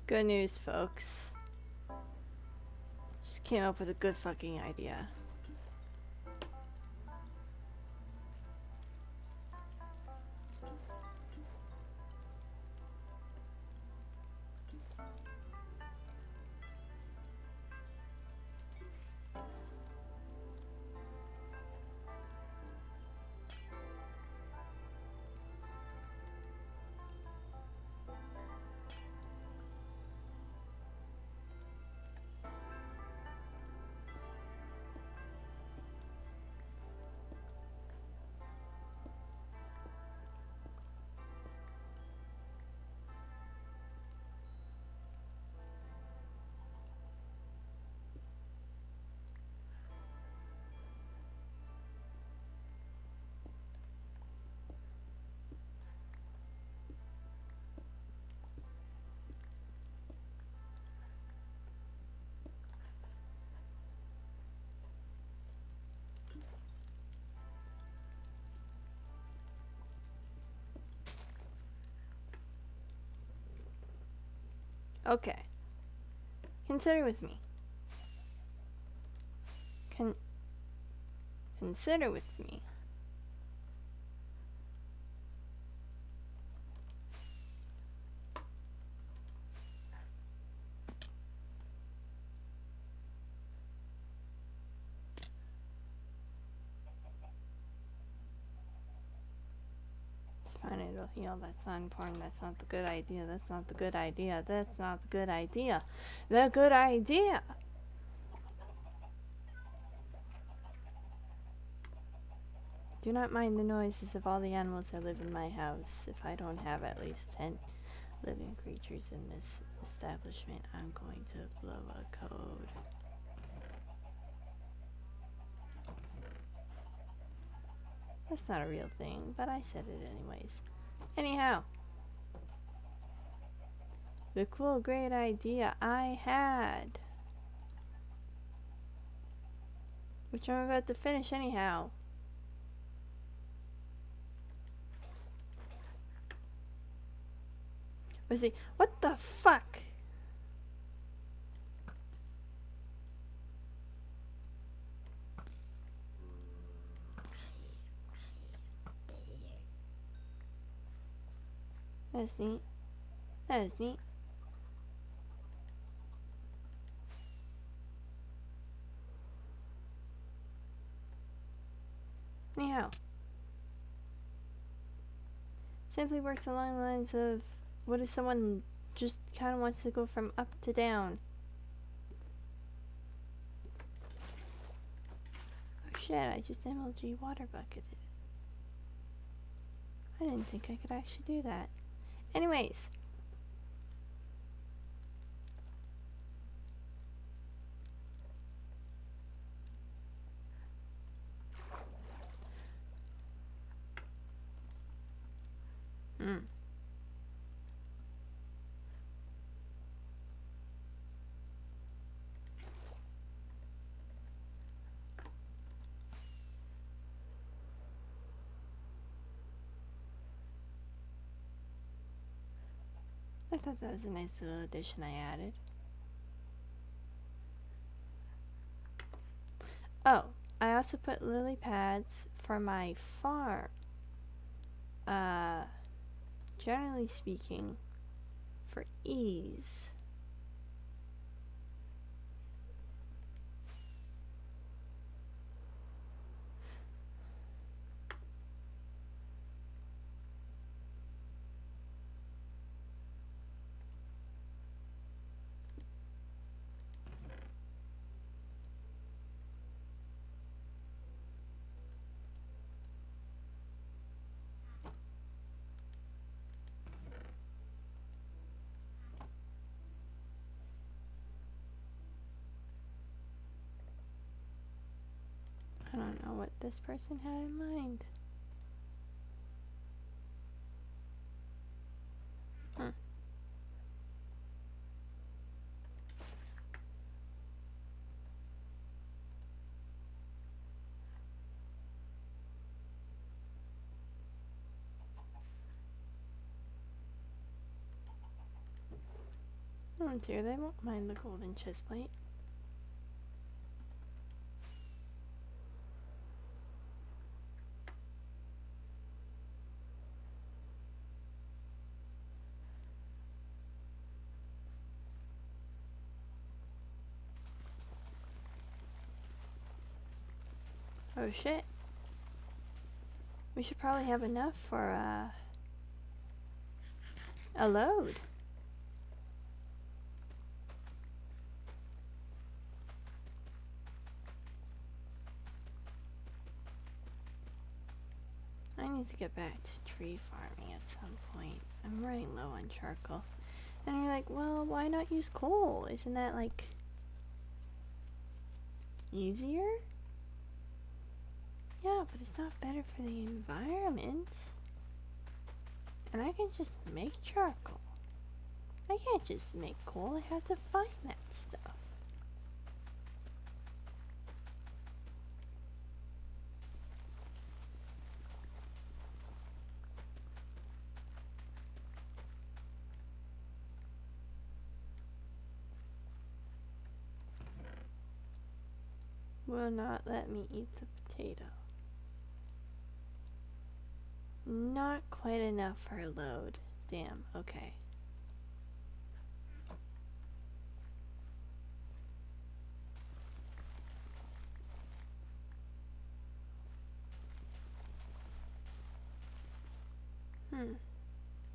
Good news, folks. Just came up with a good fucking idea. Okay. Consider with me. Consider with me. It's fine, it'll heal. That's not important. That's not the good idea. That's not the good idea. That's not the good idea. The good idea! Do not mind the noises of all the animals that live in my house. If I don't have at least 10 living creatures in this establishment, I'm going to blow a code. That's not a real thing, but I said it anyways. Anyhow, the cool, great idea I had, which I'm about to finish anyhow. Was he? What the fuck? That's neat. That is neat. Anyhow, simply works along the lines of, what if someone just kind of wants to go from up to down? Oh shit, I just MLG water bucketed. I didn't think I could actually do that. Anyways. I thought that was a nice little addition I added. Oh, I also put lily pads for my farm. Generally speaking, for ease. I don't know what this person had in mind. dear, they won't mind the golden chest plate. Oh shit. We should probably have enough for a load. I need to get back to tree farming at some point. I'm running low on charcoal. And you're like, well, why not use coal? Isn't that, like, easier? Yeah, but it's not better for the environment. And I can just make charcoal. I can't just make coal. I have to find that stuff. Will not let me eat the potato. Not quite enough for a load. Damn, okay.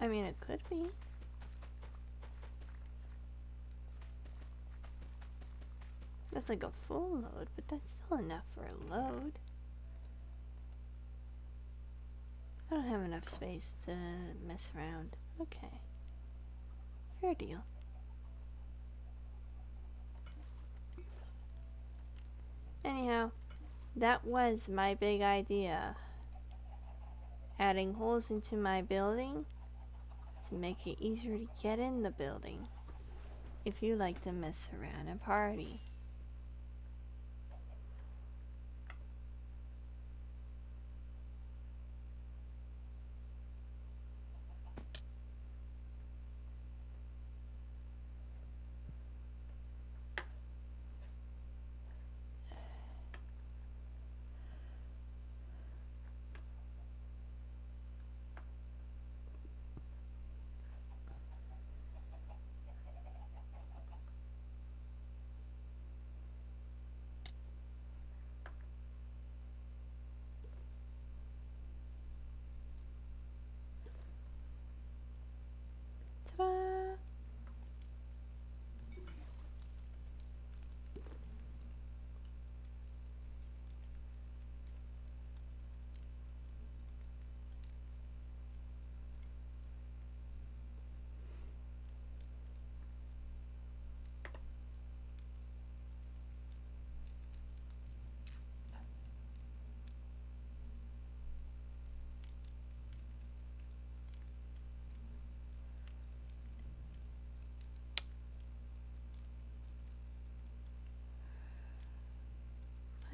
I mean, it could be. That's like a full load, but that's still enough for a load. I don't have enough space to mess around. Okay. Fair deal. Anyhow, that was my big idea. Adding holes into my building to make it easier to get in the building if you like to mess around and party. Ta-da!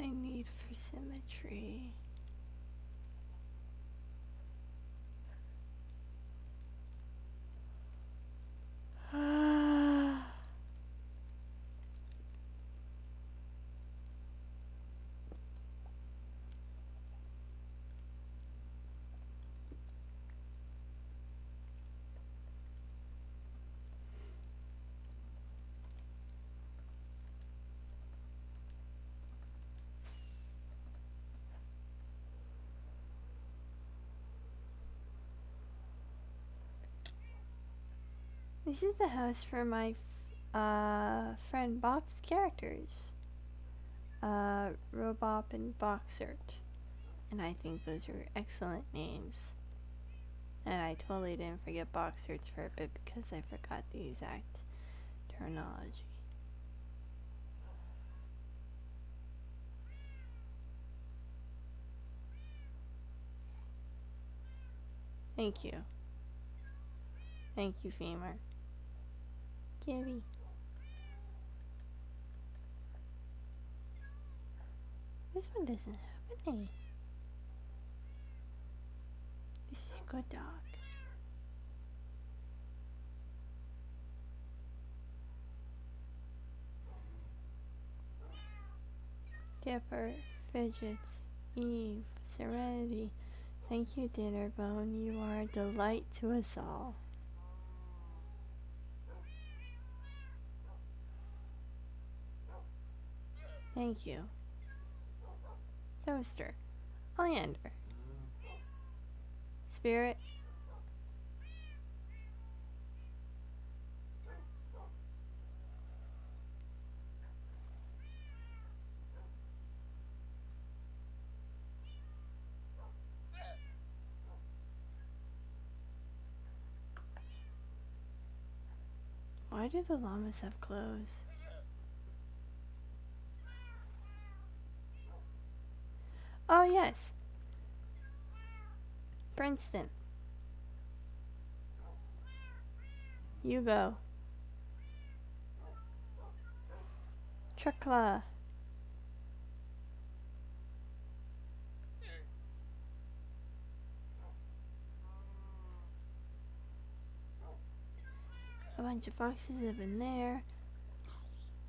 I need for symmetry. This is the house for my friend Bob's characters. Robop and Boxert. And I think those are excellent names. And I totally didn't forget Boxerts for a bit because I forgot the exact terminology. Thank you. Thank you, Femur. Gibby. This one doesn't have a name. This is a good dog. Skipper, Fidgets, Eve, Serenity. Thank you, Dinnerbone. You are a delight to us all. Thank you. Toaster, Oleander, Spirit, why do the llamas have clothes? Oh, yes. Princeton. You go. Truckla. A bunch of foxes live in there.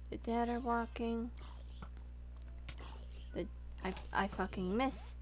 The dad are walking. I fucking missed.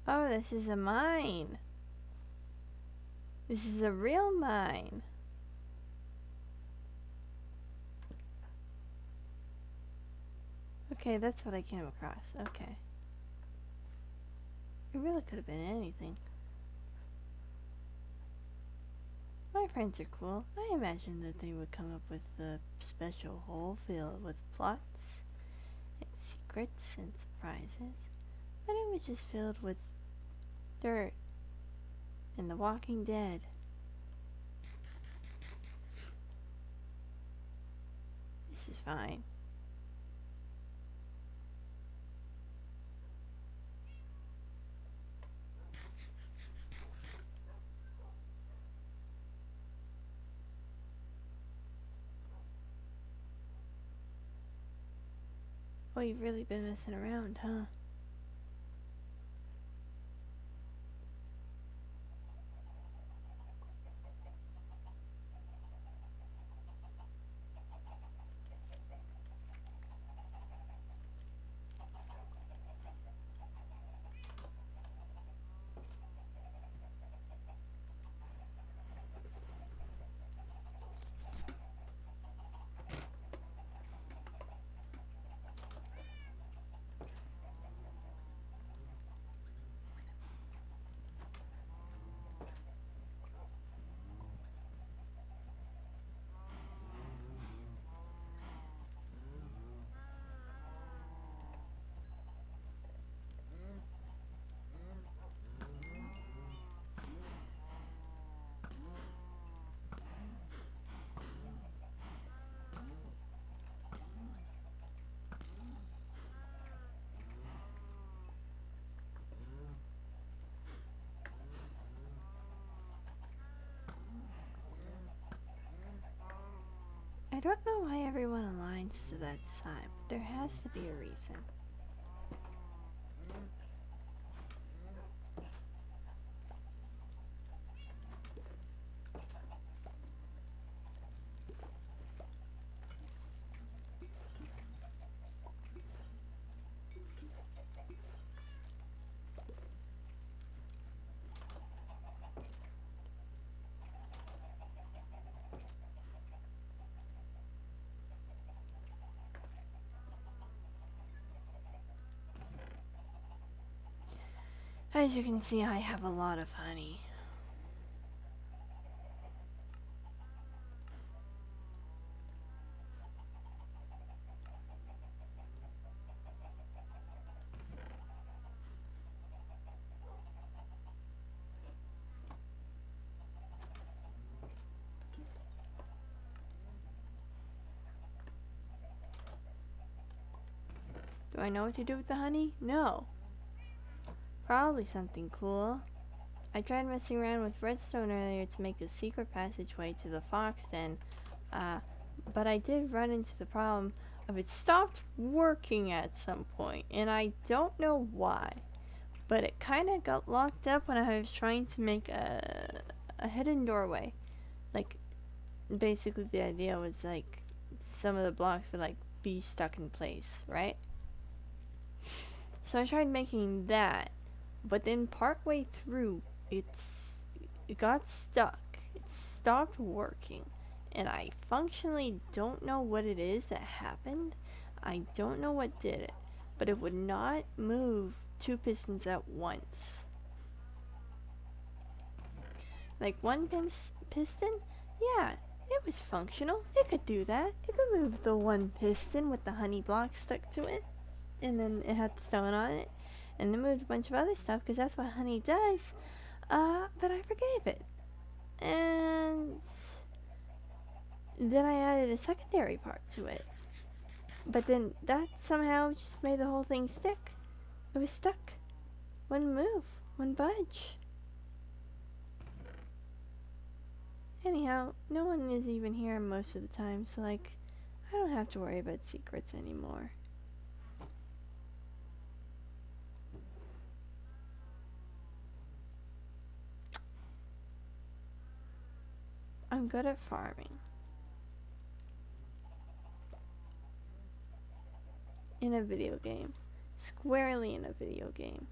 Oh, this is a mine. This is a real mine. Okay, that's what I came across. Okay. It really could have been anything. My friends are cool. I imagined that they would come up with a special hole filled with plots and secrets and surprises, but it was just filled with dirt and The Walking Dead. This is fine. Oh, you've really been messing around, huh? I don't know why everyone aligns to that side, but there has to be a reason. As you can see, I have a lot of honey. I know what to do with the honey? No. Probably something cool. I tried messing around with redstone earlier to make a secret passageway to the fox den, but I did run into the problem of it stopped working at some point, and I don't know why. But it kind of got locked up when I was trying to make a hidden doorway. Like, basically the idea was like some of the blocks would like be stuck in place, right? So I tried making that, but then partway through it got stuck. It stopped working, and I functionally don't know what it is that happened. I don't know what did it, but it would not move two pistons at once. Like one piston, yeah, it was functional. It could do that. It could move the one piston with the honey block stuck to it, and then it had the stone on it, and it moved a bunch of other stuff because that's what honey does. But I forgave it, and then I added a secondary part to it. But then that somehow just made the whole thing stick. It was stuck. Wouldn't move. Wouldn't budge. Anyhow, no one is even here most of the time, so like, I don't have to worry about secrets anymore. I'm good at farming. In a video game. Squarely in a video game.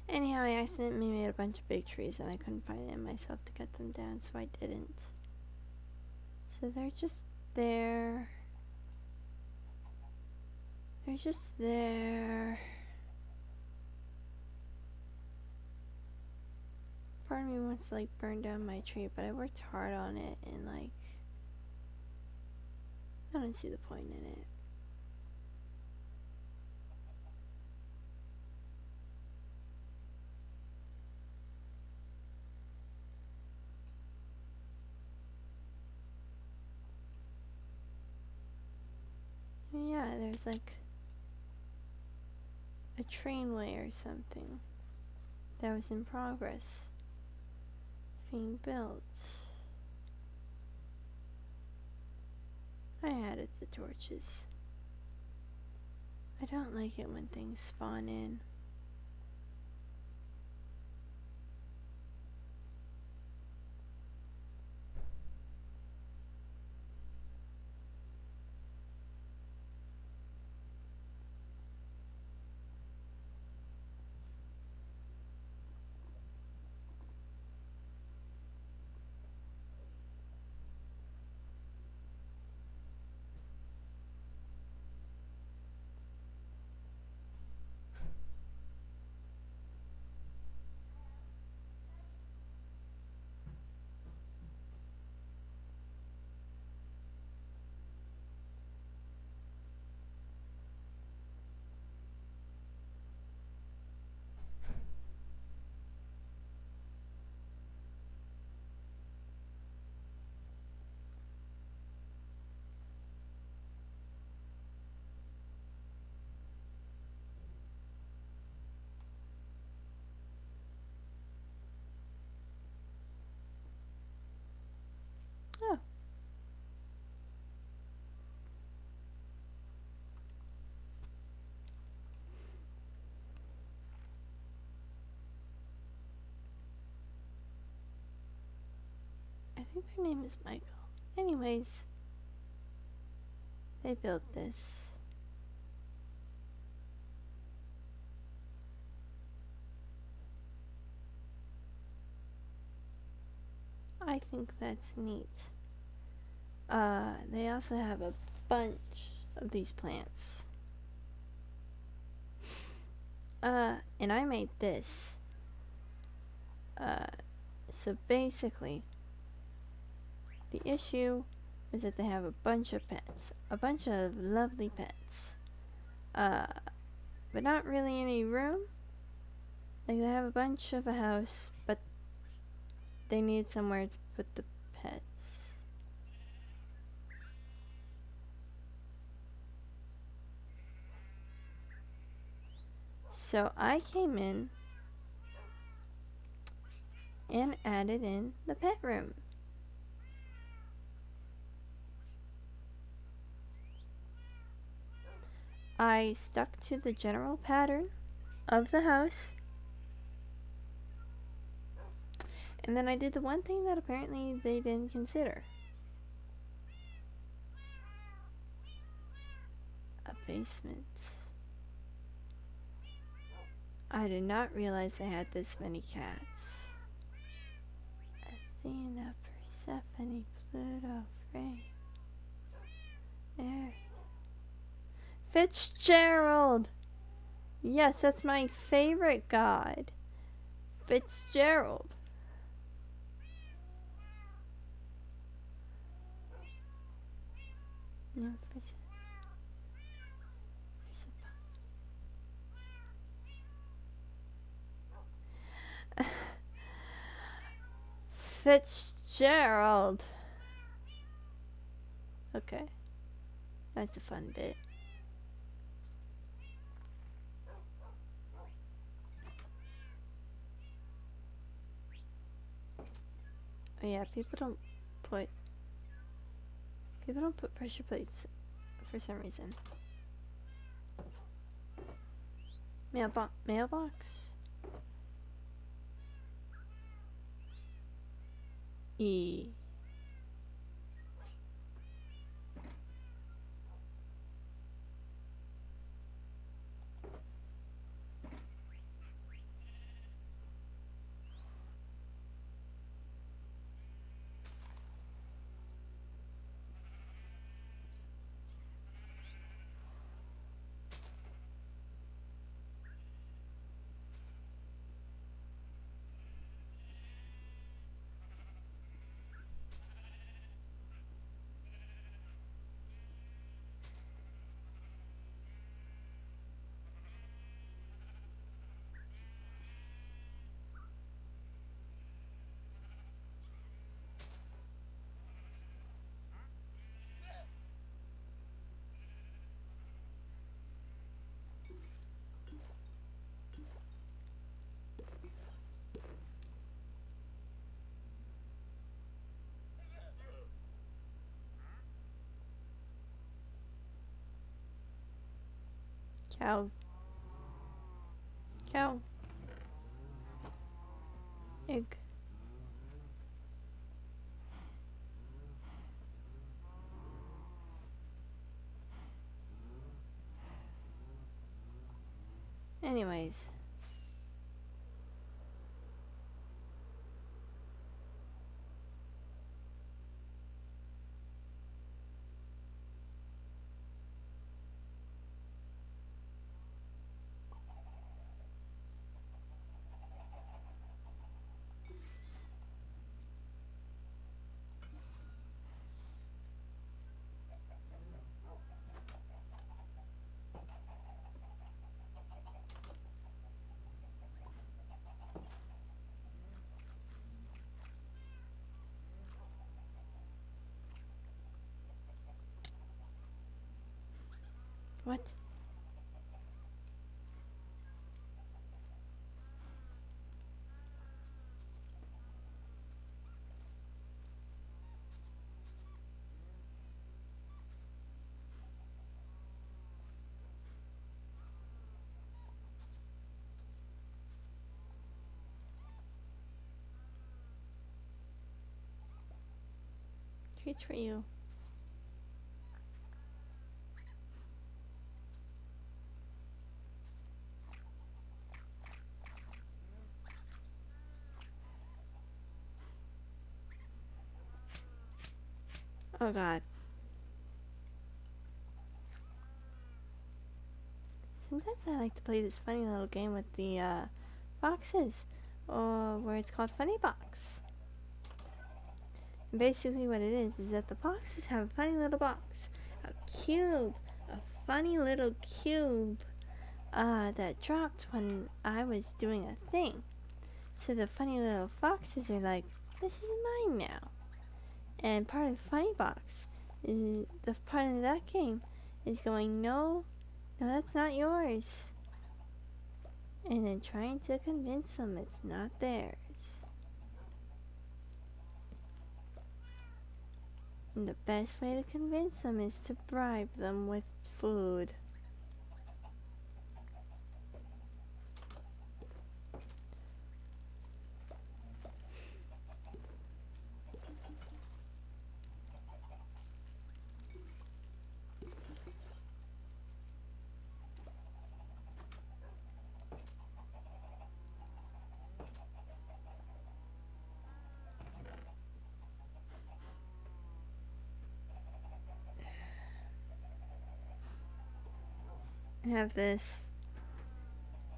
Anyhow, I accidentally made a bunch of big trees and I couldn't find it in myself to cut them down, so I didn't. So they're just there. They're just there. Part of me wants to like burn down my tree, but I worked hard on it and like, I don't see the point in it. Yeah, there's like a trainway or something that was in progress being built. I added the torches. I don't like it when things spawn in. Oh. I think their name is Michael. Anyways, They built this. I think that's neat. They also have a bunch of these plants. And I made this. So basically, the issue is that they have a bunch of pets. A bunch of lovely pets. But not really any room. Like, they have a bunch of a house, but they need somewhere to put the pets. So I came in and added in the pet room. I stuck to the general pattern of the house. And then I did the one thing that apparently they didn't consider. A basement. I did not realize they had this many cats. Athena, Persephone, Pluto, Frey, Earth. Fitzgerald! Yes, that's my favorite god. Fitzgerald. No, Fitzgerald. Okay. That's a fun bit. Oh yeah, people don't put pressure plates for some reason. Mailbox? E. Cow. Cow. Egg. Anyways. What? Treats for you. Oh god. Sometimes I like to play this funny little game with the boxes, or where it's called Funny Box. And basically what it is that the boxes have a funny little box, a cube, a funny little cube that dropped when I was doing a thing. So the funny little foxes are like, this is mine now. And part of the funny box is the part of that game is going, no, that's not yours. And then trying to convince them it's not theirs. And the best way to convince them is to bribe them with food. I have this.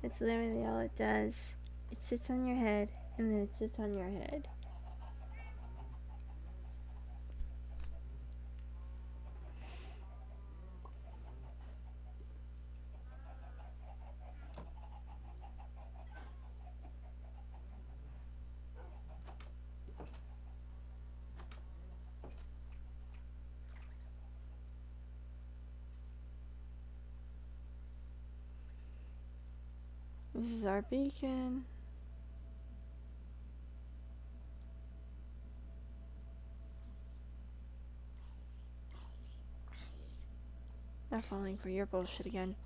It's literally all it does. It sits on your head, and then it sits on your head. This is our beacon. Not falling for your bullshit again.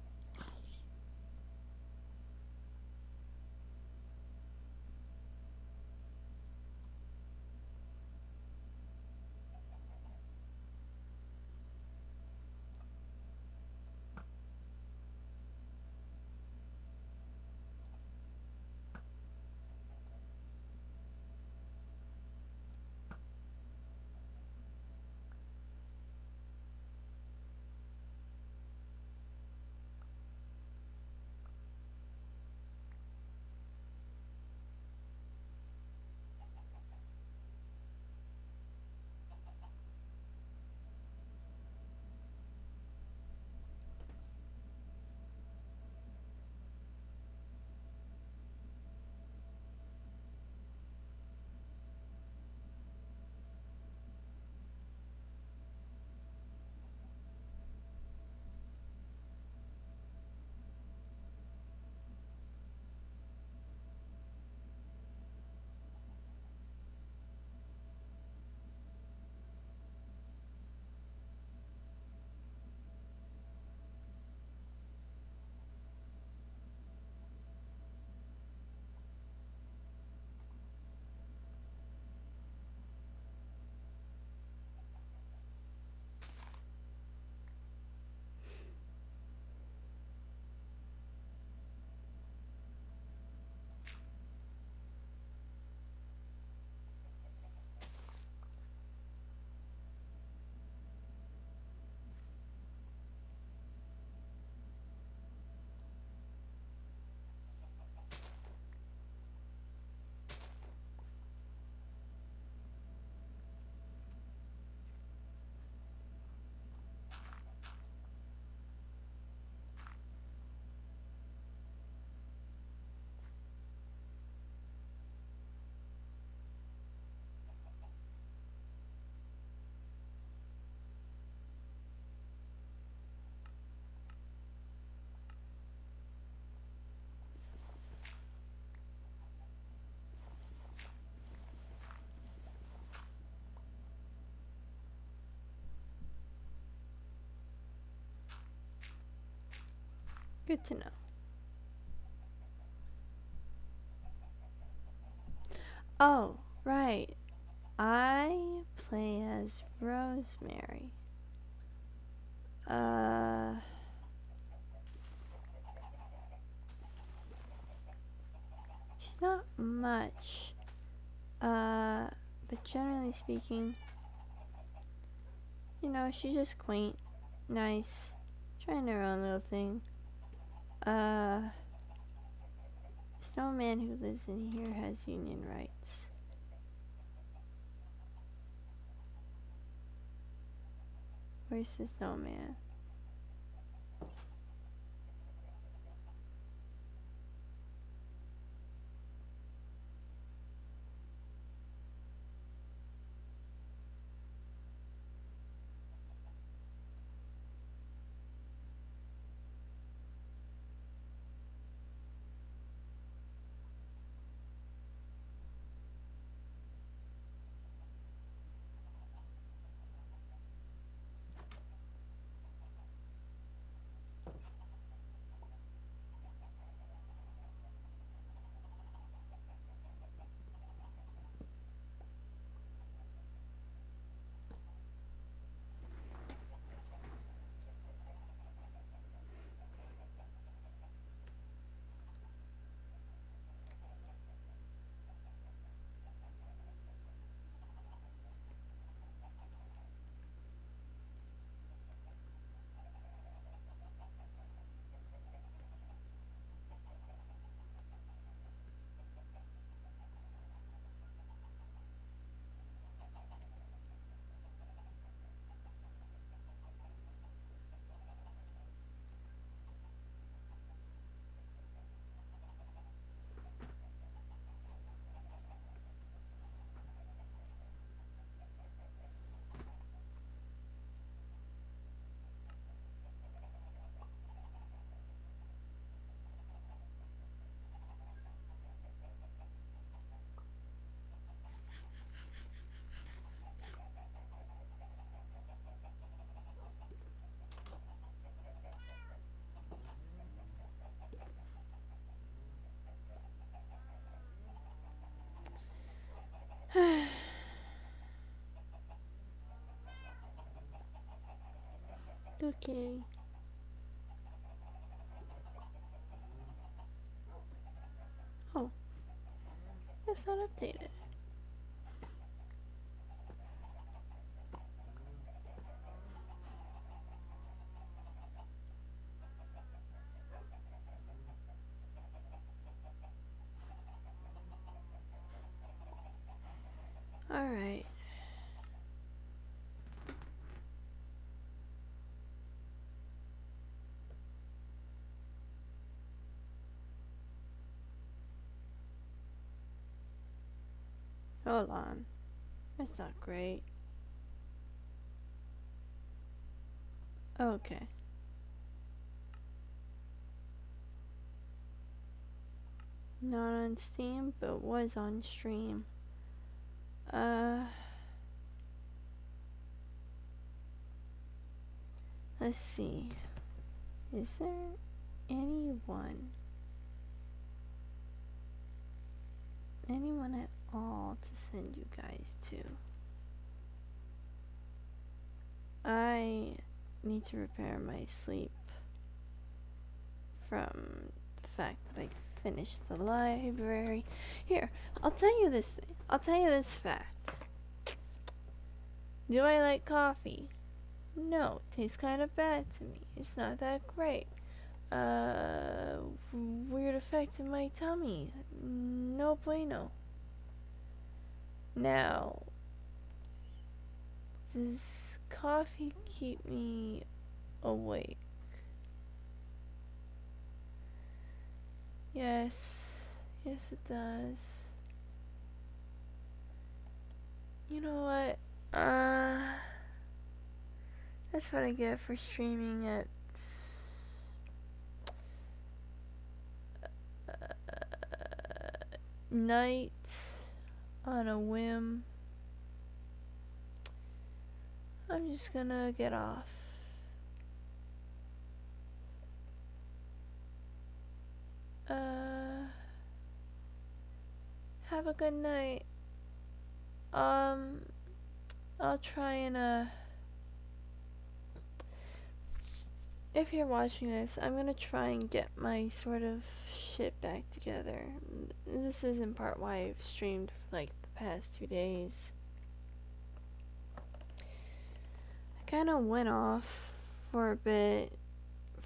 Good to know. Oh, right. I play as Rosemary. She's not much. But generally speaking, You know, she's just quaint, nice, trying her own little thing. The snowman who lives in here has union rights. Where's the snowman? Okay. Oh, it's not updated. Alright. Hold on. That's not great. Okay. Not on Steam, but was on stream. Let's see. Is there anyone at all to send you guys to? I need to repair my sleep from the fact that I finished the library. Here, I'll tell you this thing. I'll tell you this fact. Do I like coffee? No, it tastes kind of bad to me. It's not that great. Weird effect in my tummy. No bueno. Now, does coffee keep me awake? Yes. Yes, it does. You know what? That's what I get for streaming at night on a whim. I'm just gonna get off. Have a good night. I'll try and if you're watching this, I'm gonna try and get my sort of shit back together. This is in part why I've streamed for like the past 2 days. I kind of went off for a bit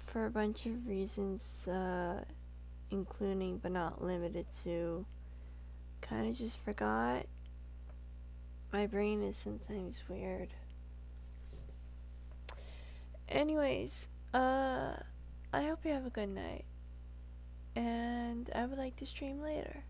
for a bunch of reasons, including but not limited to, kind of just forgot. My brain is sometimes weird. Anyways, I hope you have a good night, and I would like to stream later.